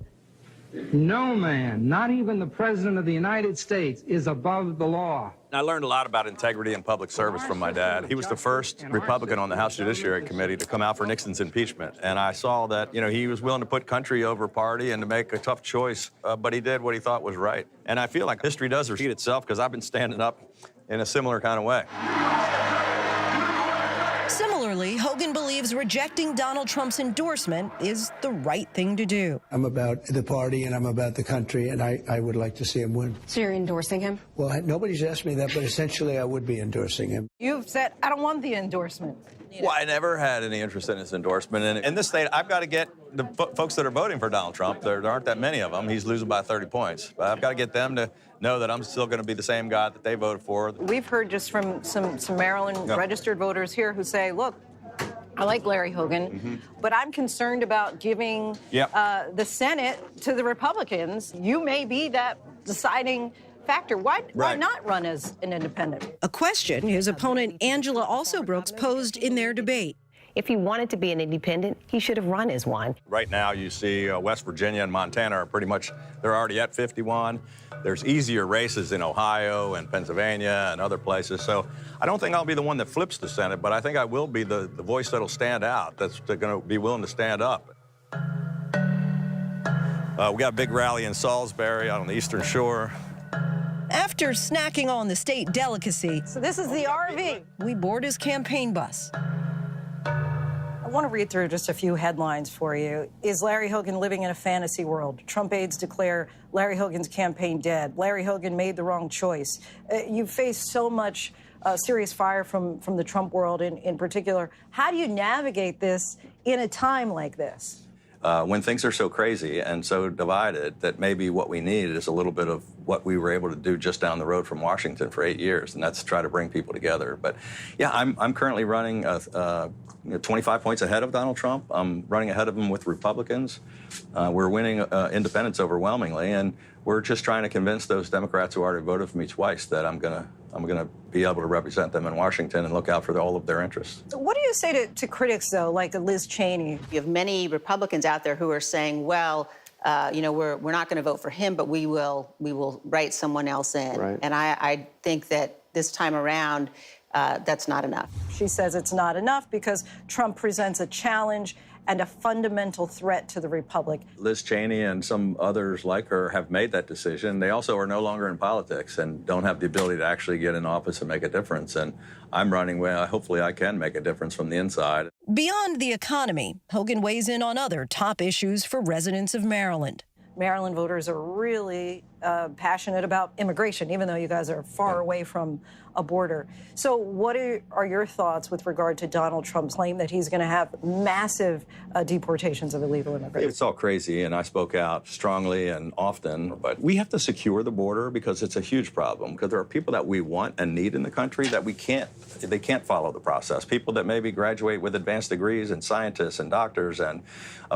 No man, not even the President of the United States, is above the law. I learned a lot about integrity and public service from my dad. He was the first Republican on the House Judiciary Committee to come out for Nixon's impeachment. And I saw that, you know, he was willing to put country over party and to make a tough choice, but he did what he thought was right. And I feel like history does repeat itself because I've been standing up in a similar kind of way. Similarly, Hogan believes rejecting Donald Trump's endorsement is the right thing to do. I'm about the party and I'm about the country, and I would like to see him win. So you're endorsing him? Well, nobody's asked me that, but essentially I would be endorsing him. You've said, I don't want the endorsement. Well, I never had any interest in his endorsement. And in this state, I've got to get the folks that are voting for Donald Trump, there aren't that many of them. He's losing by 30 points. But I've got to get them to know that I'm still going to be the same guy that they voted for. We've heard just from some Maryland registered voters here who say, look, I like Larry Hogan, but I'm concerned about giving the Senate to the Republicans. You may be that deciding factor. Why not run as an independent? A question his opponent Angela Alsobrooks posed in their debate. If he wanted to be an independent, he should have run as one. Right now, you see West Virginia and Montana are pretty much, they're already at 51. There's easier races in Ohio and Pennsylvania and other places. So I don't think I'll be the one that flips the Senate, but I think I will be the voice that'll stand out, that's going to be willing to stand up. We got a big rally in Salisbury out on the Eastern Shore. After snacking on the state delicacy, so this is the RV, we board his campaign bus. I want to read through just a few headlines for you. Is Larry Hogan living in a fantasy world? Trump aides declare Larry Hogan's campaign dead. Larry Hogan made the wrong choice. You've faced so much serious fire from the Trump world in particular. How do you navigate this in a time like this? When things are so crazy and so divided that maybe what we need is a little bit of what we were able to do just down the road from Washington for 8 years, and that's try to bring people together. But yeah, I'm currently running 25 points ahead of Donald Trump. I'm running ahead of him with Republicans. We're winning independents overwhelmingly, and we're just trying to convince those Democrats who already voted for me twice that I'm gonna be able to represent them in Washington and look out for all of their interests. What do you say to critics, though, like Liz Cheney? You have many Republicans out there who are saying, well, you know, we're not going to vote for him, but we will write someone else in. Right. And I think that this time around, that's not enough. She says it's not enough because Trump presents a challenge and a fundamental threat to the republic. Liz Cheney and some others like her have made that decision. They also are no longer in politics and don't have the ability to actually get in office and make a difference. And I'm running where hopefully I can make a difference from the inside. Beyond the economy, Hogan weighs in on other top issues for residents of Maryland. Maryland voters are really passionate about immigration, even though you guys are far away from a border. So what are your thoughts with regard to Donald Trump's claim that he's going to have massive deportations of illegal immigrants? It's all crazy, and I spoke out strongly and often, but we have to secure the border because it's a huge problem, because there are people that we want and need in the country that they can't follow the process. People that maybe graduate with advanced degrees and scientists and doctors and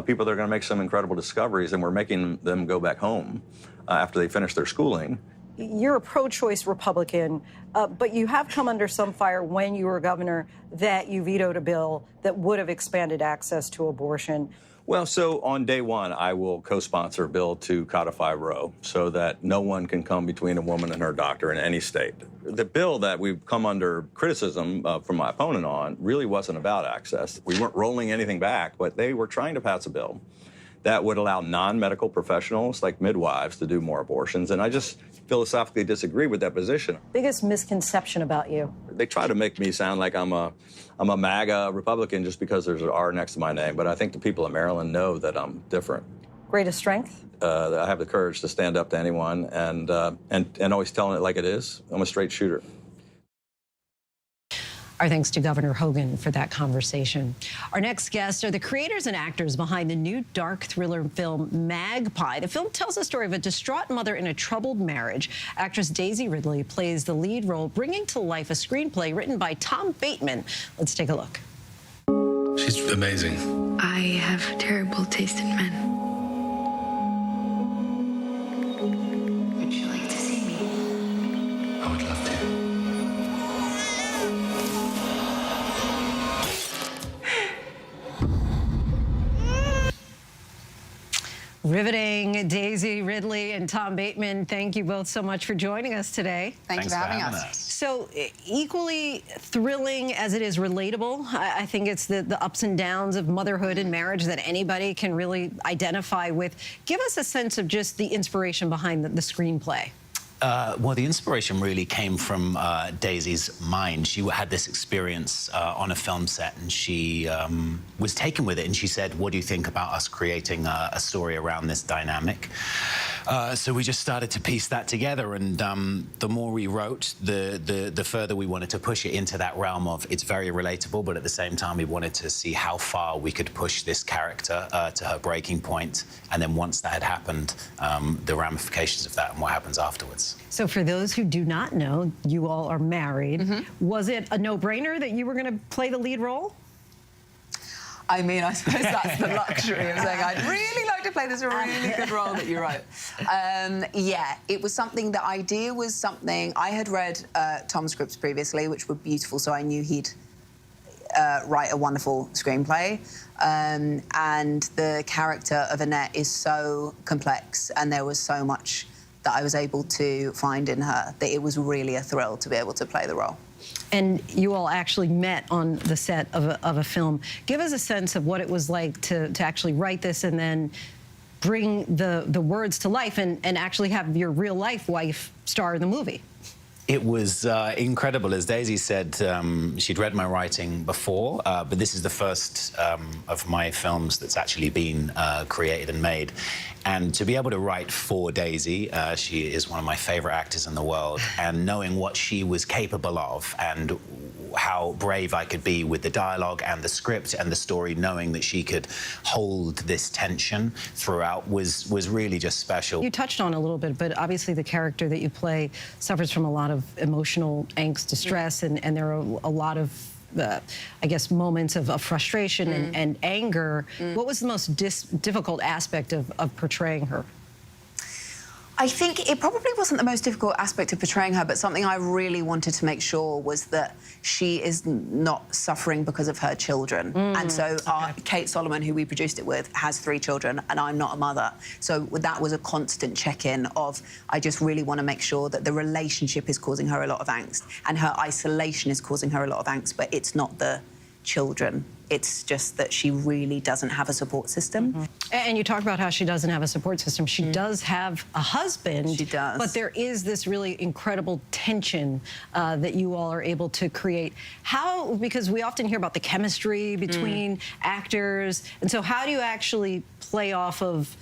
people that are going to make some incredible discoveries, and we're making them go back home after they finish their schooling. You're a pro-choice Republican, but you have come under some fire when you were governor that you vetoed a bill that would have expanded access to abortion. Well, so on day one, I will co-sponsor a bill to codify Roe so that no one can come between a woman and her doctor in any state. The bill that we've come under criticism from my opponent on really wasn't about access. We weren't rolling anything back, but they were trying to pass a bill that would allow non-medical professionals like midwives to do more abortions, and I just philosophically disagree with that position. Biggest misconception about you? They try to make me sound like I'm a MAGA Republican just because there's an R next to my name, but I think the people of Maryland know that I'm different. Greatest strength? I have the courage to stand up to anyone and always telling it like it is. I'm a straight shooter. Our thanks to Governor Hogan for that conversation. Our next guests are the creators and actors behind the new dark thriller film Magpie. The film tells the story of a distraught mother in a troubled marriage. Actress Daisy Ridley plays the lead role, bringing to life a screenplay written by Tom Bateman. Let's take a look. She's amazing. I have terrible taste in men. Would you like to see me? I would love to. Riveting. Daisy Ridley and Tom Bateman, thank you both so much for joining us today. Thank you for having us. So equally thrilling as it is relatable, I think it's the ups and downs of motherhood and marriage that anybody can really identify with. Give us a sense of just the inspiration behind the screenplay. Well, the inspiration really came from Daisy's mind. She had this experience on a film set, and she was taken with it, and she said, what do you think about us creating a story around this dynamic? So we just started to piece that together, and the more we wrote, the further we wanted to push it into that realm of it's very relatable, but at the same time we wanted to see how far we could push this character to her breaking point, and then once that had happened, the ramifications of that and what happens afterwards. So for those who do not know, you all are married. Mm-hmm. Was it a no-brainer that you were going to play the lead role? I mean, I suppose that's the luxury of saying I'd really like to play this really good role that you wrote. Yeah, it was something, the idea was something, I had read Tom's scripts previously, which were beautiful, so I knew he'd write a wonderful screenplay. And the character of Annette is so complex, and there was so much that I was able to find in her that it was really a thrill to be able to play the role. And you all actually met on the set of a film. Give us a sense of what it was like to actually write this and then bring the words to life and actually have your real life wife star in the movie. It was incredible. As Daisy said, she'd read my writing before, but this is the first of my films that's actually been created and made. And to be able to write for Daisy, she is one of my favorite actors in the world, and knowing what she was capable of and how brave I could be with the dialogue and the script and the story, knowing that she could hold this tension throughout was really just special. You touched on it a little bit, but obviously the character that you play suffers from a lot of emotional angst, distress, and there are a lot of I guess, moments of frustration and anger. What was the most difficult aspect of portraying her? I think it probably wasn't the most difficult aspect of portraying her, but something I really wanted to make sure was that she is not suffering because of her children. And so Kate Solomon, who we produced it with, has 3 children, and I'm not a mother. So that was a constant check-in of, I just really want to make sure that the relationship is causing her a lot of angst, and her isolation is causing her a lot of angst, but it's not the children. It's just that she really doesn't have a support system. And you talk about how she doesn't have a support system. She does have a husband. She does. But there is this really incredible tension that you all are able to create. How, because we often hear about the chemistry between actors, and so how do you actually play off of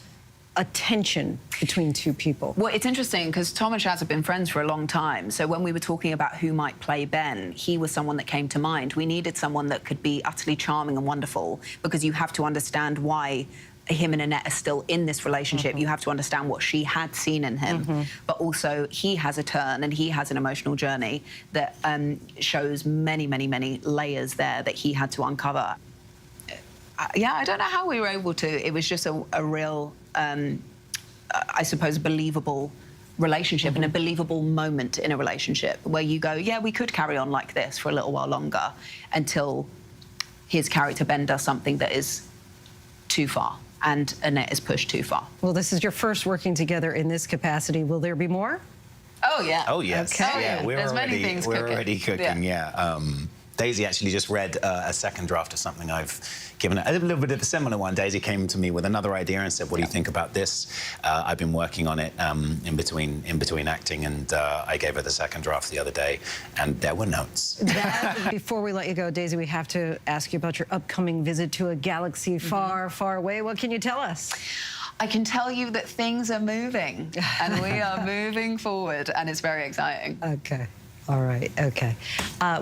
a tension between two people? Well, it's interesting because Tom and Shaz have been friends for a long time. So when we were talking about who might play Ben, he was someone that came to mind. We needed someone that could be utterly charming and wonderful, because you have to understand why him and Annette are still in this relationship. You have to understand what she had seen in him. But also, he has a turn and he has an emotional journey that shows many, many, many layers there that he had to uncover. Yeah, I don't know how we were able to. It was just a real, I suppose, believable relationship and a believable moment in a relationship where you go, yeah, we could carry on like this for a little while longer, until his character Ben does something that is too far and Annette is pushed too far. Well, this is your first working together in this capacity. Will there be more? Oh, yeah. Oh, yes. Okay. Yeah, There's many things we're cooking. already cooking, yeah. Daisy actually just read a second draft of something I've given her. A little bit of a similar one. Daisy came to me with another idea and said, what do you think about this? I've been working on it in between acting, and I gave her the second draft the other day, and there were notes. Before we let you go, Daisy, we have to ask you about your upcoming visit to a galaxy far, far away. What can you tell us? I can tell you that things are moving, and we are moving forward, and it's very exciting. Okay. All right, okay.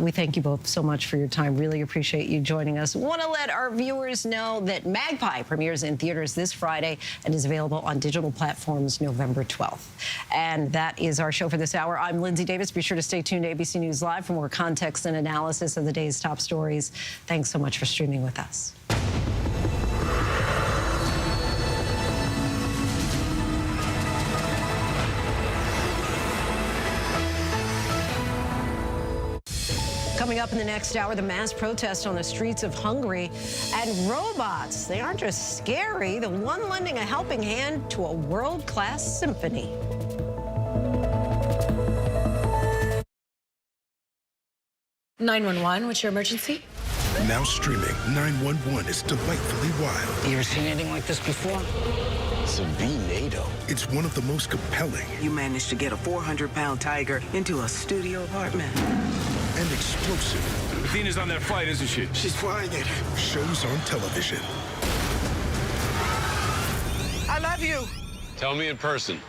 We thank you both so much for your time. Really appreciate you joining us. Want to let our viewers know that Magpie premieres in theaters this Friday and is available on digital platforms November 12th. And that is our show for this hour. I'm Linsey Davis. Be sure to stay tuned to ABC News Live for more context and analysis of the day's top stories. Thanks so much for streaming with us. Coming up in the next hour, the mass protest on the streets of Hungary, and robots. They aren't just scary, the one lending a helping hand to a world-class symphony. (911), what's your emergency? Now streaming, 911 is delightfully wild. You ever seen anything like this before? It's a V-NATO. It's one of the most compelling. You managed to get a 400-pound tiger into a studio apartment. And explosive. Athena's on that flight, isn't she? She's flying it. Shows on television. I love you. Tell me in person.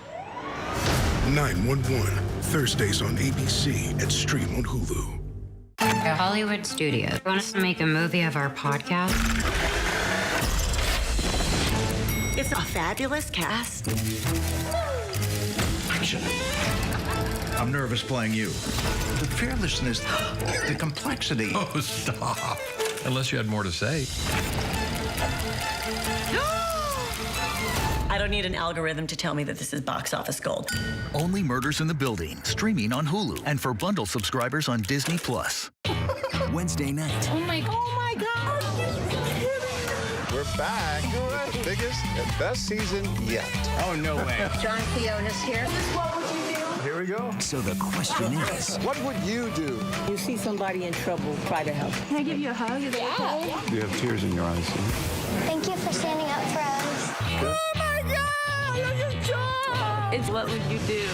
911, Thursdays on ABC and stream on Hulu. Hollywood Studios want us to make a movie of our podcast. It's a fabulous cast. Action. I'm nervous playing you. The fearlessness, the complexity. Oh, stop. Unless you had more to say. I don't need an algorithm to tell me that this is box office gold. Only Murders in the Building, streaming on Hulu and for bundle subscribers on Disney+. Wednesday night. Oh my God. We're back. The biggest and best season yet. Oh, no way. John Fiona's here. What would you do? Here we go. So the question is, what would you do? You see somebody in trouble, try to help. Can I give you a hug? Is that okay? You have tears in your eyes. Thank you for standing up for us. Oh my God! Look at John! It's what would you do?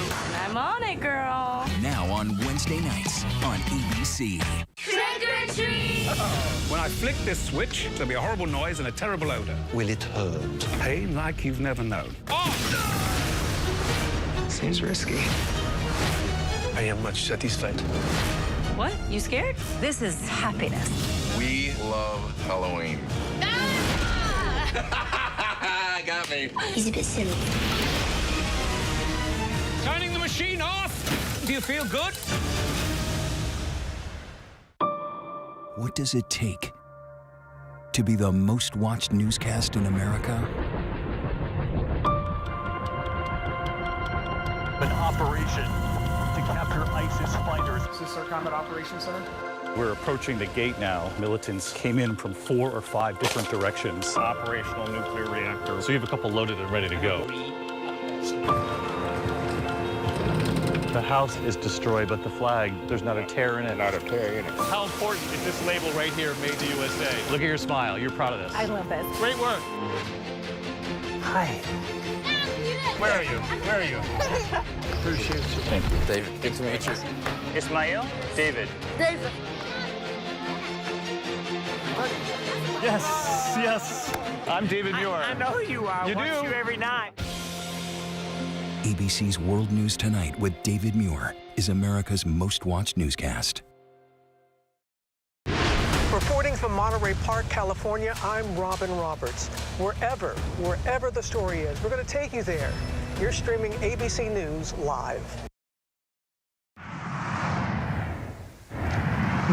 I'm on it, girl. now on Wednesday nights on ABC. Trick or treat! When I flick this switch, there'll be a horrible noise and a terrible odor. Will it hurt? Pain like you've never known. Oh! Seems risky. I am much satisfied. What? You scared? This is happiness. We love Halloween. Got me. He's a bit silly. Turning the machine off! Do you feel good? What does it take to be the most watched newscast in America? An operation to capture ISIS fighters. Is this our Combat Operations Center? We're approaching the gate now. Militants came in from 4 or 5 different directions. Operational nuclear reactor. So you have a couple loaded and ready to go. The house is destroyed, but the flag, there's not a tear in it. Not a tear in it. How important is this label right here, Made in the USA? Look at your smile. You're proud of this. I love this. Great work. Hi. Where are you? Where are you? Appreciate you. Thank you, David. Good to meet you. Ismail? David. David. Yes, yes. I'm David Muir. I know who you are. You I watch do? you every night. ABC's World News Tonight with David Muir is America's most watched newscast. Reporting from Monterey Park, California, I'm Robin Roberts. Wherever the story is, we're going to take you there. You're streaming ABC News Live.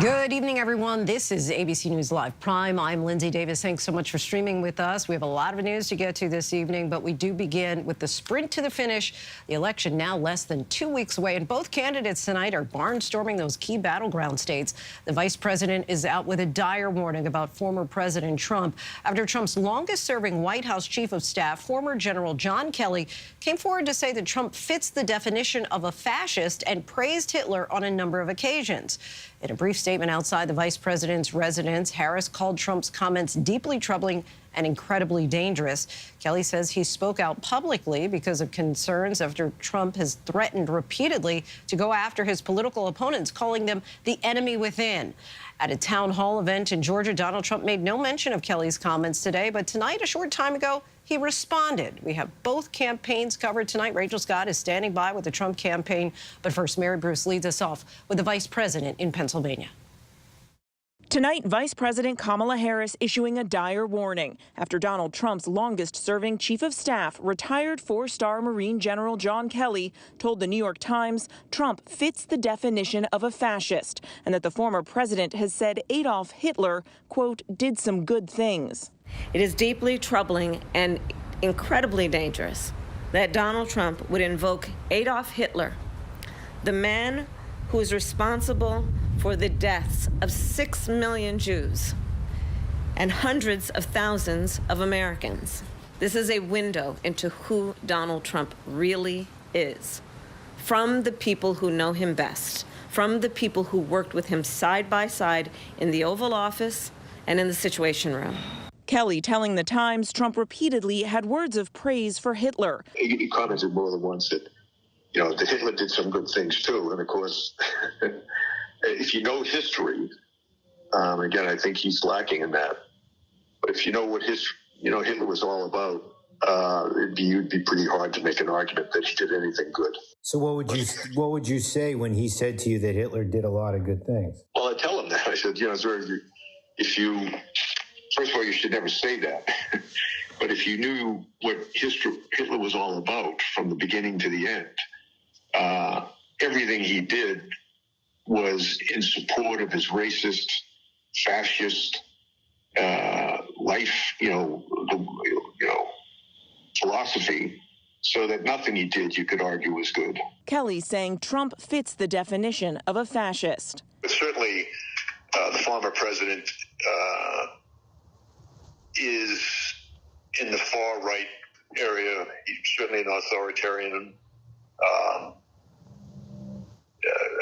Good evening, everyone. This is ABC News Live Prime. I'm Linsey Davis. Thanks so much for streaming with us. We have a lot of news to get to this evening, but we do begin with the sprint to the finish. The election now less than 2 weeks away, and both candidates tonight are barnstorming those key battleground states. The vice president is out with a dire warning about former President Trump after Trump's longest-serving White House chief of staff, former General John Kelly, came forward to say that Trump fits the definition of a fascist and praised Hitler on a number of occasions. In a brief statement outside the vice president's residence, Harris called Trump's comments deeply troubling and incredibly dangerous. Kelly says he spoke out publicly because of concerns after Trump has threatened repeatedly to go after his political opponents, calling them the enemy within. At a town hall event in Georgia, Donald Trump made no mention of Kelly's comments today, but tonight, a short time ago, he responded. We have both campaigns covered tonight. Rachel Scott is standing by with the Trump campaign. But first, Mary Bruce leads us off with the vice president in Pennsylvania. Tonight, Vice President Kamala Harris issuing a dire warning after Donald Trump's longest-serving chief of staff, retired four-star Marine General John Kelly, told the New York Times Trump fits the definition of a fascist and that the former president has said Adolf Hitler, quote, did some good things. It is deeply troubling and incredibly dangerous that Donald Trump would invoke Adolf Hitler, the man who is responsible for the deaths of 6 million Jews and hundreds of thousands of Americans. This is a window into who Donald Trump really is, from the people who know him best, from the people who worked with him side by side in the Oval Office and in the Situation Room. Kelly telling the Times Trump repeatedly had words of praise for Hitler. He commented more than once that, that Hitler did some good things too. And of course, if you know history, again, I think he's lacking in that. But if you know what Hitler was all about, it'd be pretty hard to make an argument that he did anything good. So what would you say when he said to you that Hitler did a lot of good things? Well, I tell him that. I said, sir, first of all, you should never say that. But if you knew what Hitler was all about from the beginning to the end, everything he did was in support of his racist, fascist life, philosophy, so that nothing he did you could argue was good. Kelly saying Trump fits the definition of a fascist. But certainly, the former president is in the far right area. He's certainly an authoritarian.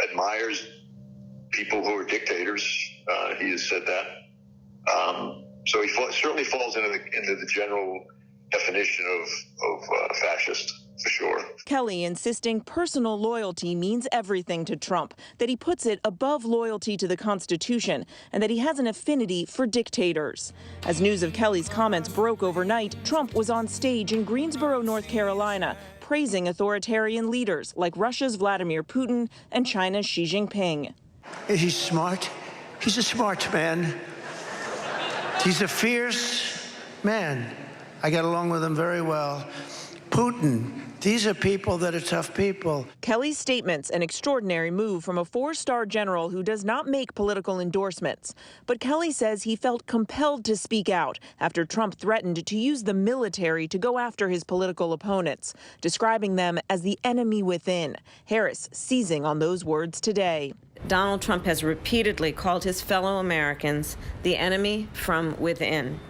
Admires people who are dictators. He has said that. So he certainly falls into the general definition of fascist, for sure. Kelly insisting personal loyalty means everything to Trump, that he puts it above loyalty to the Constitution, and that he has an affinity for dictators. As news of Kelly's comments broke overnight, Trump was on stage in Greensboro, North Carolina, praising authoritarian leaders like Russia's Vladimir Putin and China's Xi Jinping. He's smart. He's a smart man. He's a fierce man. I get along with him very well. Putin, these are people that are tough people. Kelly's statements, an extraordinary move from a four-star general who does not make political endorsements. But Kelly says he felt compelled to speak out after Trump threatened to use the military to go after his political opponents, describing them as the enemy within. Harris seizing on those words today. Donald Trump has repeatedly called his fellow Americans the enemy from within,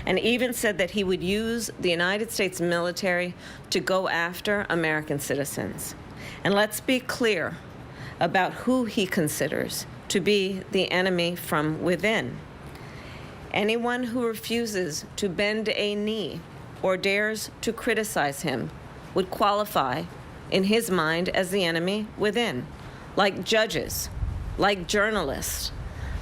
and even said that he would use the United States military to go after American citizens. And let's be clear about who he considers to be the enemy from within. Anyone who refuses to bend a knee or dares to criticize him would qualify, in his mind, as the enemy within, like judges, like journalists,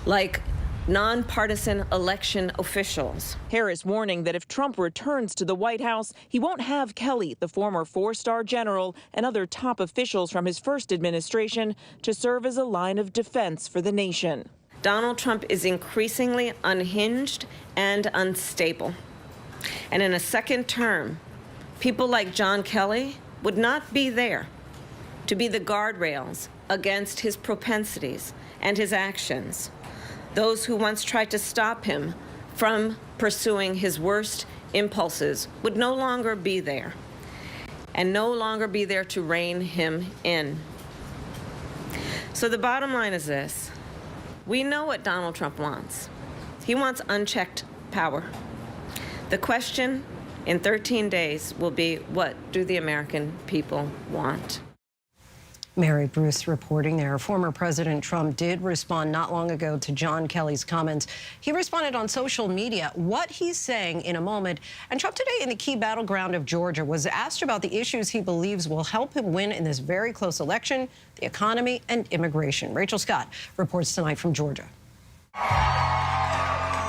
like nonpartisan election officials. Harris warning that if Trump returns to the White House, he won't have Kelly, the former four-star general, and other top officials from his first administration to serve as a line of defense for the nation. Donald Trump is increasingly unhinged and unstable. And in a second term, people like John Kelly would not be there to be the guardrails against his propensities and his actions. Those who once tried to stop him from pursuing his worst impulses would no longer be there, and no longer be there to rein him in. So the bottom line is this. We know what Donald Trump wants. He wants unchecked power. The question in 13 days will be, what do the American people want? Mary Bruce reporting there. Former President Trump did respond not long ago to John Kelly's comments. He responded on social media, what he's saying in a moment. And Trump today in the key battleground of Georgia was asked about the issues he believes will help him win in this very close election, the economy and immigration. Rachel Scott reports tonight from Georgia.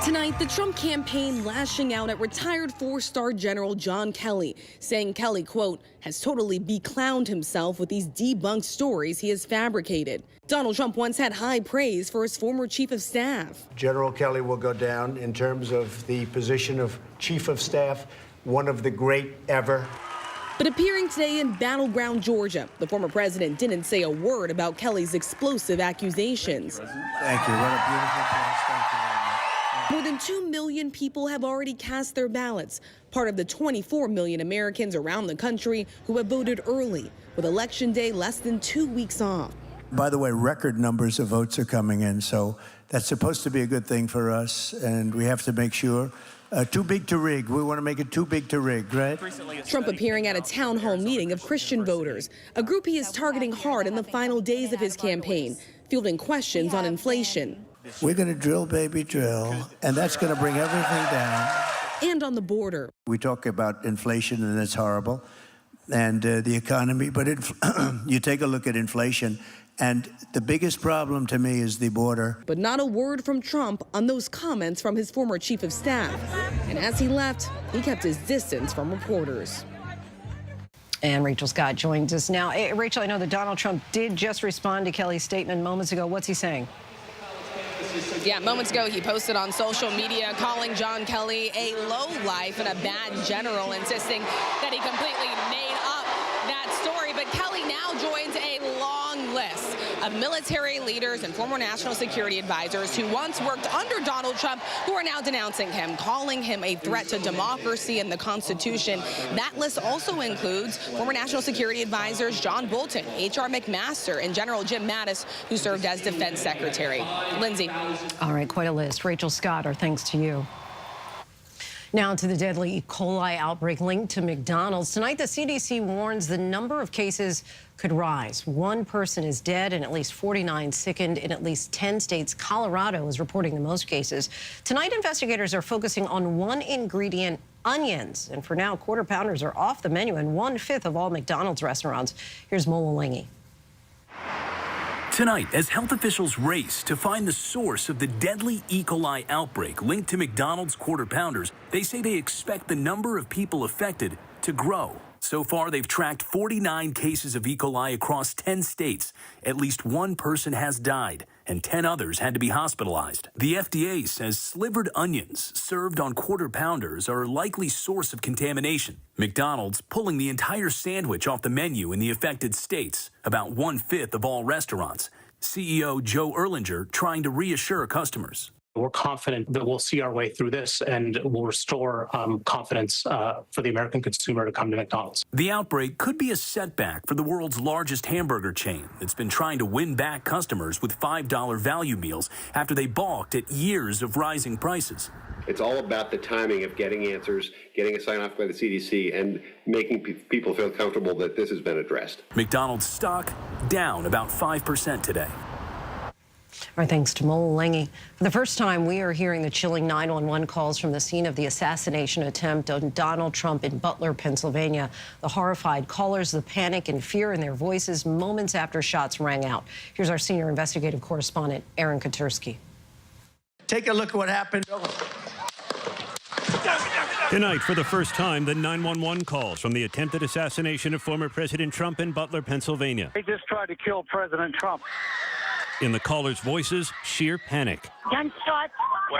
Tonight, the Trump campaign lashing out at retired four-star General John Kelly, saying Kelly, quote, has totally beclowned himself with these debunked stories he has fabricated. Donald Trump once had high praise for his former chief of staff. General Kelly will go down in terms of the position of chief of staff, one of the great ever. But appearing today in battleground Georgia, the former president didn't say a word about Kelly's explosive accusations. Thank you. What a beautiful place. Thank you. More than 2 million people have already cast their ballots, part of the 24 million Americans around the country who have voted early, with Election Day less than 2 weeks off. By the way, record numbers of votes are coming in, so that's supposed to be a good thing for us, and we have to make sure. Too big to rig. We want to make it too big to rig, right? Trump appearing at a town hall meeting of Christian voters, a group he is targeting hard in the final days of his campaign, fielding questions on inflation. We're going to drill, baby, drill, and that's going to bring everything down. And on the border. We talk about inflation, and it's horrible, and the economy, but you take a look at inflation, and the biggest problem to me is the border. But not a word from Trump on those comments from his former chief of staff. And as he left, he kept his distance from reporters. And Rachel Scott joins us now. Hey, Rachel, I know that Donald Trump did just respond to Kelly's statement moments ago. What's he saying? Yeah, moments ago, he posted on social media calling John Kelly a lowlife and a bad general, insisting that he completely made up that story. But Kelly now joins a long list of military leaders and former national security advisors who once worked under Donald Trump, who are now denouncing him, calling him a threat to democracy and the Constitution. That list also includes former national security advisors John Bolton, H.R. McMaster, and General Jim Mattis, who served as defense secretary. Lindsay. All right, quite a list. Rachel Scott, our thanks to you. Now to the deadly E. coli outbreak linked to McDonald's. Tonight, the CDC warns the number of cases could rise. One person is dead and at least 49 sickened in at least 10 states. Colorado is reporting the most cases. Tonight, investigators are focusing on one ingredient, onions. And for now, quarter pounders are off the menu in 1/5 of all McDonald's restaurants. Here's Mola Lengi. Tonight, as health officials race to find the source of the deadly E. coli outbreak linked to McDonald's quarter pounders, they say they expect the number of people affected to grow. So far, they've tracked 49 cases of E. coli across 10 states. At least one person has died, and 10 others had to be hospitalized. The FDA says slivered onions served on quarter pounders are a likely source of contamination. McDonald's pulling the entire sandwich off the menu in the affected states, about 1/5 of all restaurants. CEO Joe Erlinger trying to reassure customers. We're confident that we'll see our way through this and we'll restore confidence for the American consumer to come to McDonald's. The outbreak could be a setback for the world's largest hamburger chain that's been trying to win back customers with $5 value meals after they balked at years of rising prices. It's all about the timing of getting answers, getting a sign-off by the CDC, and making people feel comfortable that this has been addressed. McDonald's stock down about 5% today. Our thanks to Mola Lengi. For the first time, we are hearing the chilling 911 calls from the scene of the assassination attempt on Donald Trump in Butler, Pennsylvania. The horrified callers, the panic and fear in their voices moments after shots rang out. Here's our senior investigative correspondent, Aaron Katursky. Take a look at what happened. Tonight, for the first time, the 911 calls from the attempted assassination of former President Trump in Butler, Pennsylvania. They just tried to kill President Trump. In the callers' voices, sheer panic. Gunshots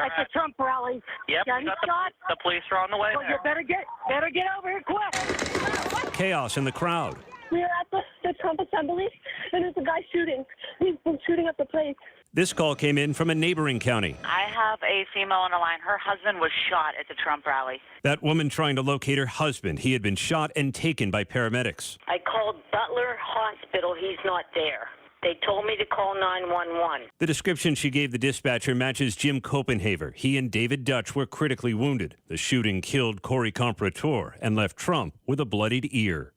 at the Trump rally. Yep, Gunshots. the police are on the way. Well, you better get over here quick. Chaos in the crowd. We are at the Trump assembly, and there's a guy shooting. He's been shooting up the place. This call came in from a neighboring county. I have a female on the line. Her husband was shot at the Trump rally. That woman trying to locate her husband. He had been shot and taken by paramedics. I called Butler Hospital. He's not there. They told me to call 911. The description she gave the dispatcher matches Jim Copenhaver. He and David Dutch were critically wounded. The shooting killed Corey Comprator and left Trump with a bloodied ear.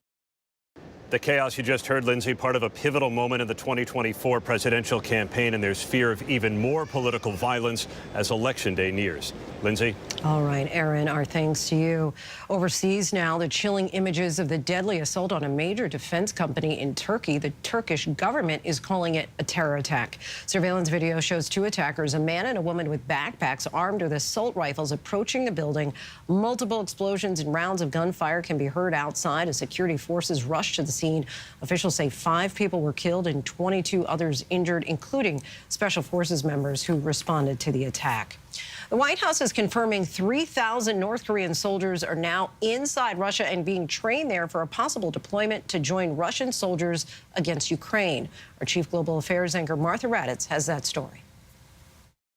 The chaos you just heard, Lindsay, part of a pivotal moment in the 2024 presidential campaign, and there's fear of even more political violence as Election Day nears. Lindsay? All right, Aaron, our thanks to you. Overseas now, the chilling images of the deadly assault on a major defense company in Turkey. The Turkish government is calling it a terror attack. Surveillance video shows two attackers, a man and a woman with backpacks armed with assault rifles, approaching the building. Multiple explosions and rounds of gunfire can be heard outside as security forces rush to the scene. Officials say 5 people were killed and 22 others injured, including Special Forces members who responded to the attack. The White House is confirming 3,000 North Korean soldiers are now inside Russia and being trained there for a possible deployment to join Russian soldiers against Ukraine. Our chief global affairs anchor Martha Raddatz has that story.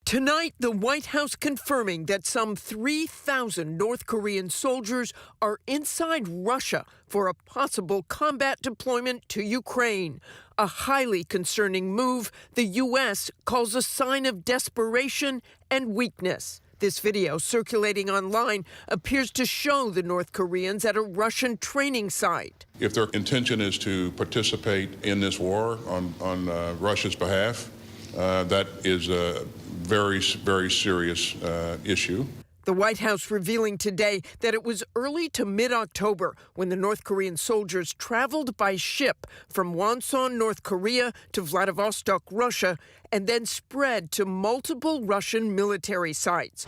Tonight, the White House confirming that some 3,000 North Korean soldiers are inside Russia for a possible combat deployment to Ukraine. A highly concerning move the U.S. calls a sign of desperation and weakness. This video circulating online appears to show the North Koreans at a Russian training site. If their intention is to participate in this war on Russia's behalf, that is a very, very serious issue. The White House revealing today that it was early to mid-October when the North Korean soldiers traveled by ship from Wonsan, North Korea to Vladivostok, Russia, and then spread to multiple Russian military sites.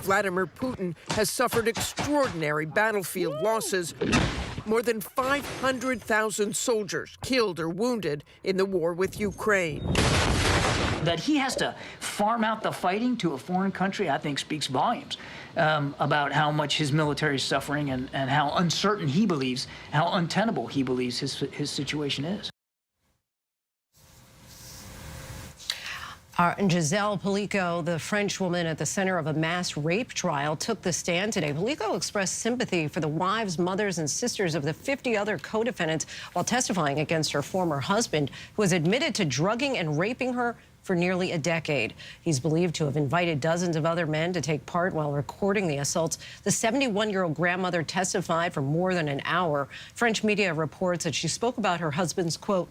Vladimir Putin has suffered extraordinary battlefield losses. More than 500,000 soldiers killed or wounded in the war with Ukraine. That he has to farm out the fighting to a foreign country, I think speaks volumes about how much his military is suffering and how uncertain he believes, how untenable he believes his situation is. And Giselle Pelicot, the French woman at the center of a mass rape trial, took the stand today. Pelicot expressed sympathy for the wives, mothers, and sisters of the 50 other co-defendants while testifying against her former husband, who has admitted to drugging and raping her for nearly a decade. He's believed to have invited dozens of other men to take part while recording the assaults. The 71-year-old grandmother testified for more than an hour. French media reports that she spoke about her husband's, quote,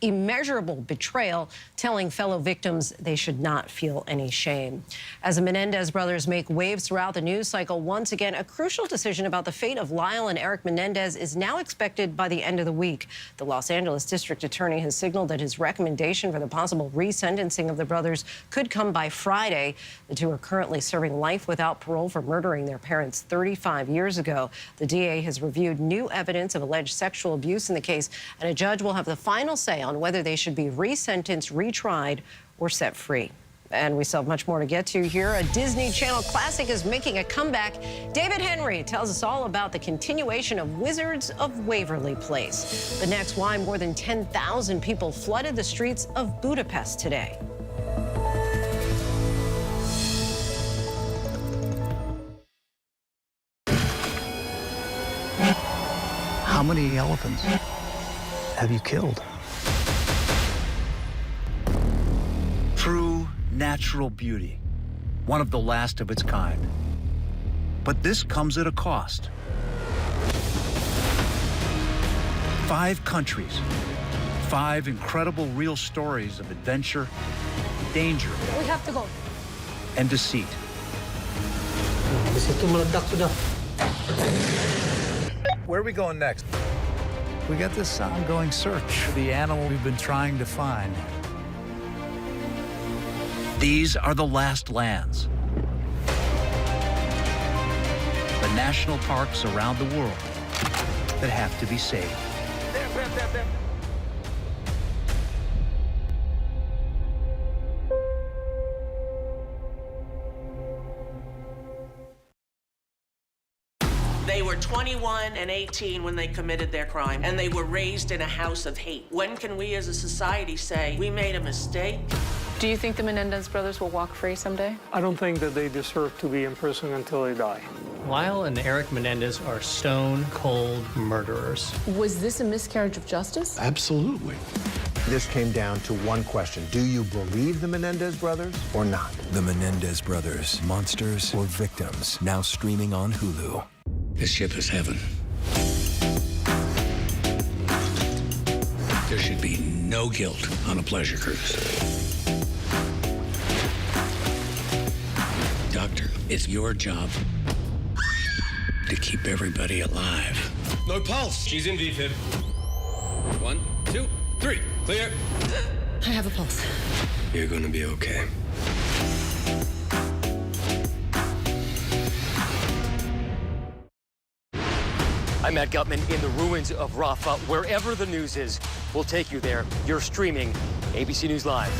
immeasurable betrayal, telling fellow victims they should not feel any shame. As the Menendez brothers make waves throughout the news cycle, once again, a crucial decision about the fate of Lyle and Eric Menendez is now expected by the end of the week. The Los Angeles district attorney has signaled that his recommendation for the possible resentencing of the brothers could come by Friday. The two are currently serving life without parole for murdering their parents 35 years ago. The DA has reviewed new evidence of alleged sexual abuse in the case, and a judge will have the final say on whether they should be resentenced, retried, or set free. And we still have much more to get to here. A Disney Channel classic is making a comeback. David Henry tells us all about the continuation of Wizards of Waverly Place. But next, why more than 10,000 people flooded the streets of Budapest today. How many elephants have you killed? True natural beauty, one of the last of its kind. But this comes at a cost. 5 countries, 5 incredible real stories of adventure, danger, We have to go. and deceit. Where are we going next? We got this ongoing search for the animal we've been trying to find. These are the last lands. The national parks around the world that have to be saved. There. They were 21 and 18 when they committed their crime, and they were raised in a house of hate. When can we as a society say we made a mistake? Do you think the Menendez brothers will walk free someday? I don't think that they deserve to be in prison until they die. Lyle and Eric Menendez are stone-cold murderers. Was this a miscarriage of justice? Absolutely. This came down to one question. Do you believe the Menendez brothers or not? The Menendez brothers, monsters or victims, now streaming on Hulu. This ship is heaven. There should be no guilt on a pleasure cruise. Doctor, it's your job to keep everybody alive. No pulse. She's in VFib. 1, 2, 3. Clear. I have a pulse. You're gonna be okay. I'm Matt Gutman in the ruins of Rafah. Wherever the news is, we'll take you there. You're streaming ABC News Live.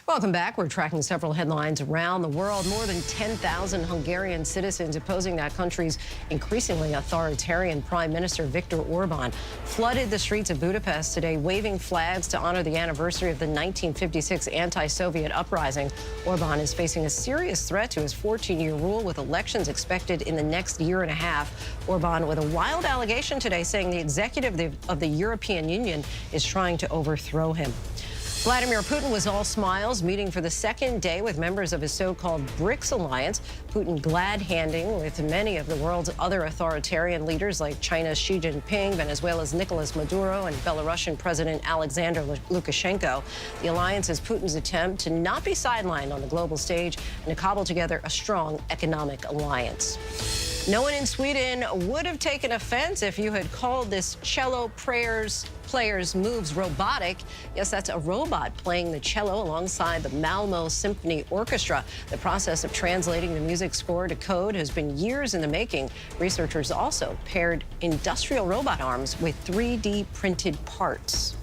Welcome back. We're tracking several headlines around the world. More than 10,000 Hungarian citizens opposing that country's increasingly authoritarian Prime Minister Viktor Orban flooded the streets of Budapest today, waving flags to honor the anniversary of the 1956 anti-Soviet uprising. Orban is facing a serious threat to his 14-year rule, with elections expected in the next year and a half. Orban with a wild allegation today, saying the executive of the European Union is trying to overthrow him. Vladimir Putin was all smiles, meeting for the second day with members of his so-called BRICS alliance. Putin glad-handing with many of the world's other authoritarian leaders like China's Xi Jinping, Venezuela's Nicolas Maduro, and Belarusian President Alexander Lukashenko. The alliance is Putin's attempt to not be sidelined on the global stage and to cobble together a strong economic alliance. No one in Sweden would have taken offense if you had called this cello player's moves robotic. Yes, that's a robot playing the cello alongside the Malmö Symphony Orchestra. The process of translating the music score to code has been years in the making. Researchers also paired industrial robot arms with 3D printed parts.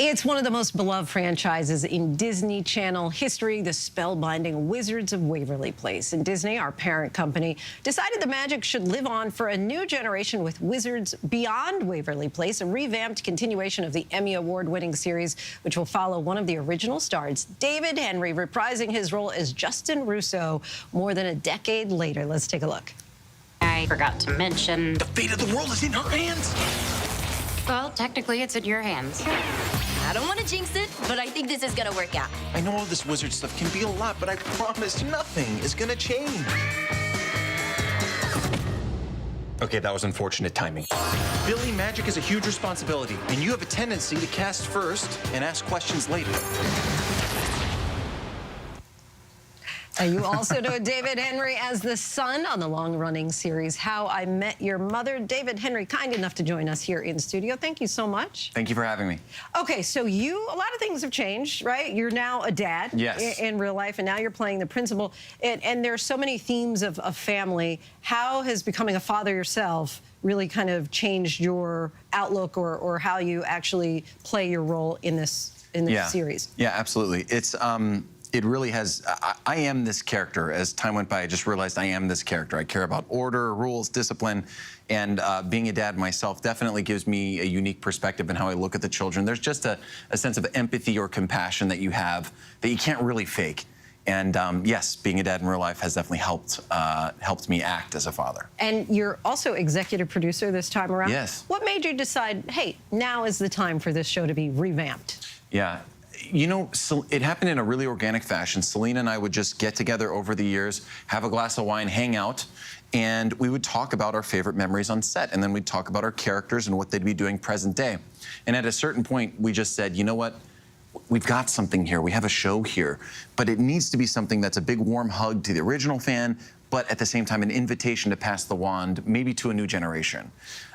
It's one of the most beloved franchises in Disney Channel history, the spellbinding Wizards of Waverly Place. And Disney, our parent company, decided the magic should live on for a new generation with Wizards Beyond Waverly Place, a revamped continuation of the Emmy Award-winning series, which will follow one of the original stars, David Henry, reprising his role as Justin Russo more than a decade later. Let's take a look. I forgot to mention... The fate of the world is in her hands. Well, technically, it's in your hands. I don't want to jinx it, but I think this is gonna work out. I know all this wizard stuff can be a lot, but I promise nothing is gonna change. Okay, that was unfortunate timing. Billy, magic is a huge responsibility, and you have a tendency to cast first and ask questions later. You also know David Henry as the son on the long-running series How I Met Your Mother. David Henry, kind enough to join us here in studio. Thank you so much. Thank you for having me. Okay, so a lot of things have changed, right? You're now a dad in real life, and now you're playing the principal. And there's so many themes of family. How has becoming a father yourself really kind of changed your outlook or how you actually play your role in this series? Yeah, absolutely. It really has. I am this character. As time went by, I just realized I am this character. I care about order, rules, discipline, and being a dad myself definitely gives me a unique perspective in how I look at the children. There's just a sense of empathy or compassion that you have that you can't really fake. And yes, being a dad in real life has definitely helped me act as a father. And you're also executive producer this time around. Yes. What made you decide, hey, now is the time for this show to be revamped? Yeah. You know, it happened in a really organic fashion. Selena and I would just get together over the years, have a glass of wine, hang out, and we would talk about our favorite memories on set, and then we'd talk about our characters and what they'd be doing present day. And at a certain point, we just said, you know what? We've got something here. We have a show here, but it needs to be something that's a big warm hug to the original fan, but at the same time, an invitation to pass the wand, maybe to a new generation.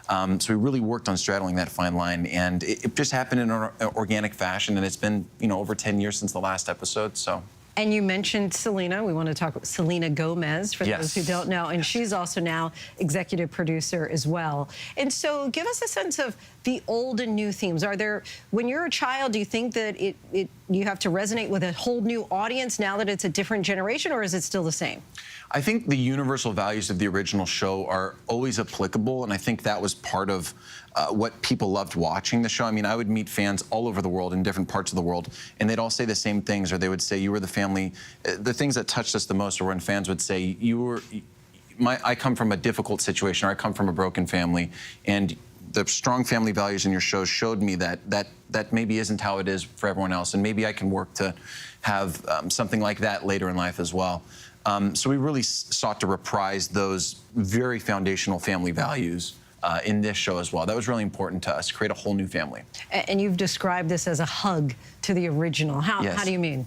So we really worked on straddling that fine line, and it just happened in an organic fashion, and it's been, over 10 years since the last episode, so. And you mentioned Selena. We want to talk about Selena Gomez, for those who don't know. And she's also now executive producer as well. And so give us a sense of the old and new themes. Are there, when you're a child, do you think that you have to resonate with a whole new audience now that it's a different generation, or is it still the same? I think the universal values of the original show are always applicable, and I think that was part of what people loved watching the show. I mean, I would meet fans all over the world, in different parts of the world, and they'd all say the same things, or they would say, you were the family. The things that touched us the most are when fans would say, I come from a difficult situation, or I come from a broken family, and the strong family values in your show showed me that maybe isn't how it is for everyone else, and maybe I can work to have something like that later in life as well. So we really sought to reprise those very foundational family values in this show as well. That was really important to us, create a whole new family. And you've described this as a hug to the original. How do you mean?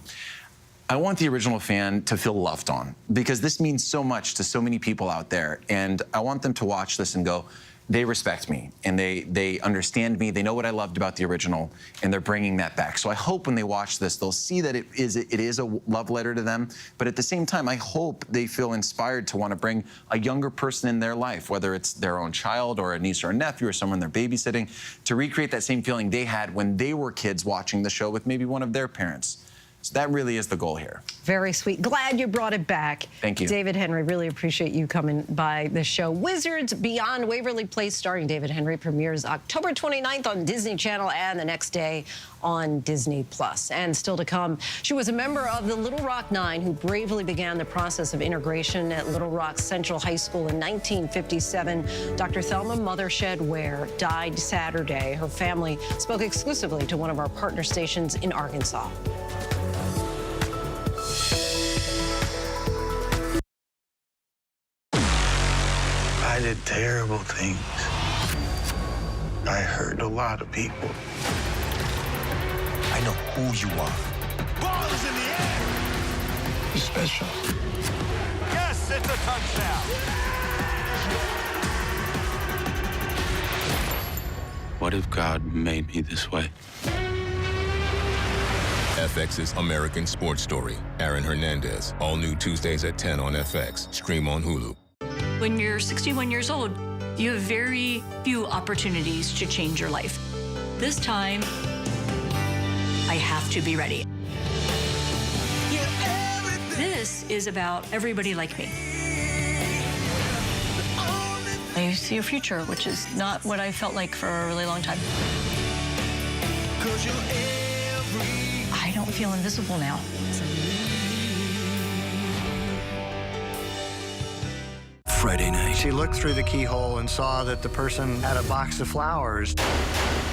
I want the original fan to feel loved on, because this means so much to so many people out there, and I want them to watch this and go, they respect me, and they understand me, they know what I loved about the original, and they're bringing that back. So I hope when they watch this, they'll see that it is a love letter to them, but at the same time, I hope they feel inspired to want to bring a younger person in their life, whether it's their own child or a niece or a nephew or someone they're babysitting, to recreate that same feeling they had when they were kids watching the show with maybe one of their parents. So that really is the goal here. Very sweet. Glad you brought it back. Thank you. David Henry, really appreciate you coming by the show. Wizards Beyond Waverly Place, starring David Henry, premieres October 29th on Disney Channel and the next day on Disney+. And still to come, she was a member of the Little Rock Nine who bravely began the process of integration at Little Rock Central High School in 1957. Dr. Thelma Mothershed Ware died Saturday. Her family spoke exclusively to one of our partner stations in Arkansas. I did terrible things. I hurt a lot of people. I know who you are. Ball is in the air. You're special. Yes, it's a touchdown. What if God made me this way? FX's American Sports Story. Aaron Hernandez. All new Tuesdays at 10 on FX. Stream on Hulu. When you're 61 years old, you have very few opportunities to change your life. This time, I have to be ready. This is about everybody like me. I see a future, which is not what I felt like for a really long time. I don't feel invisible now. Friday night. She looked through the keyhole and saw that the person had a box of flowers.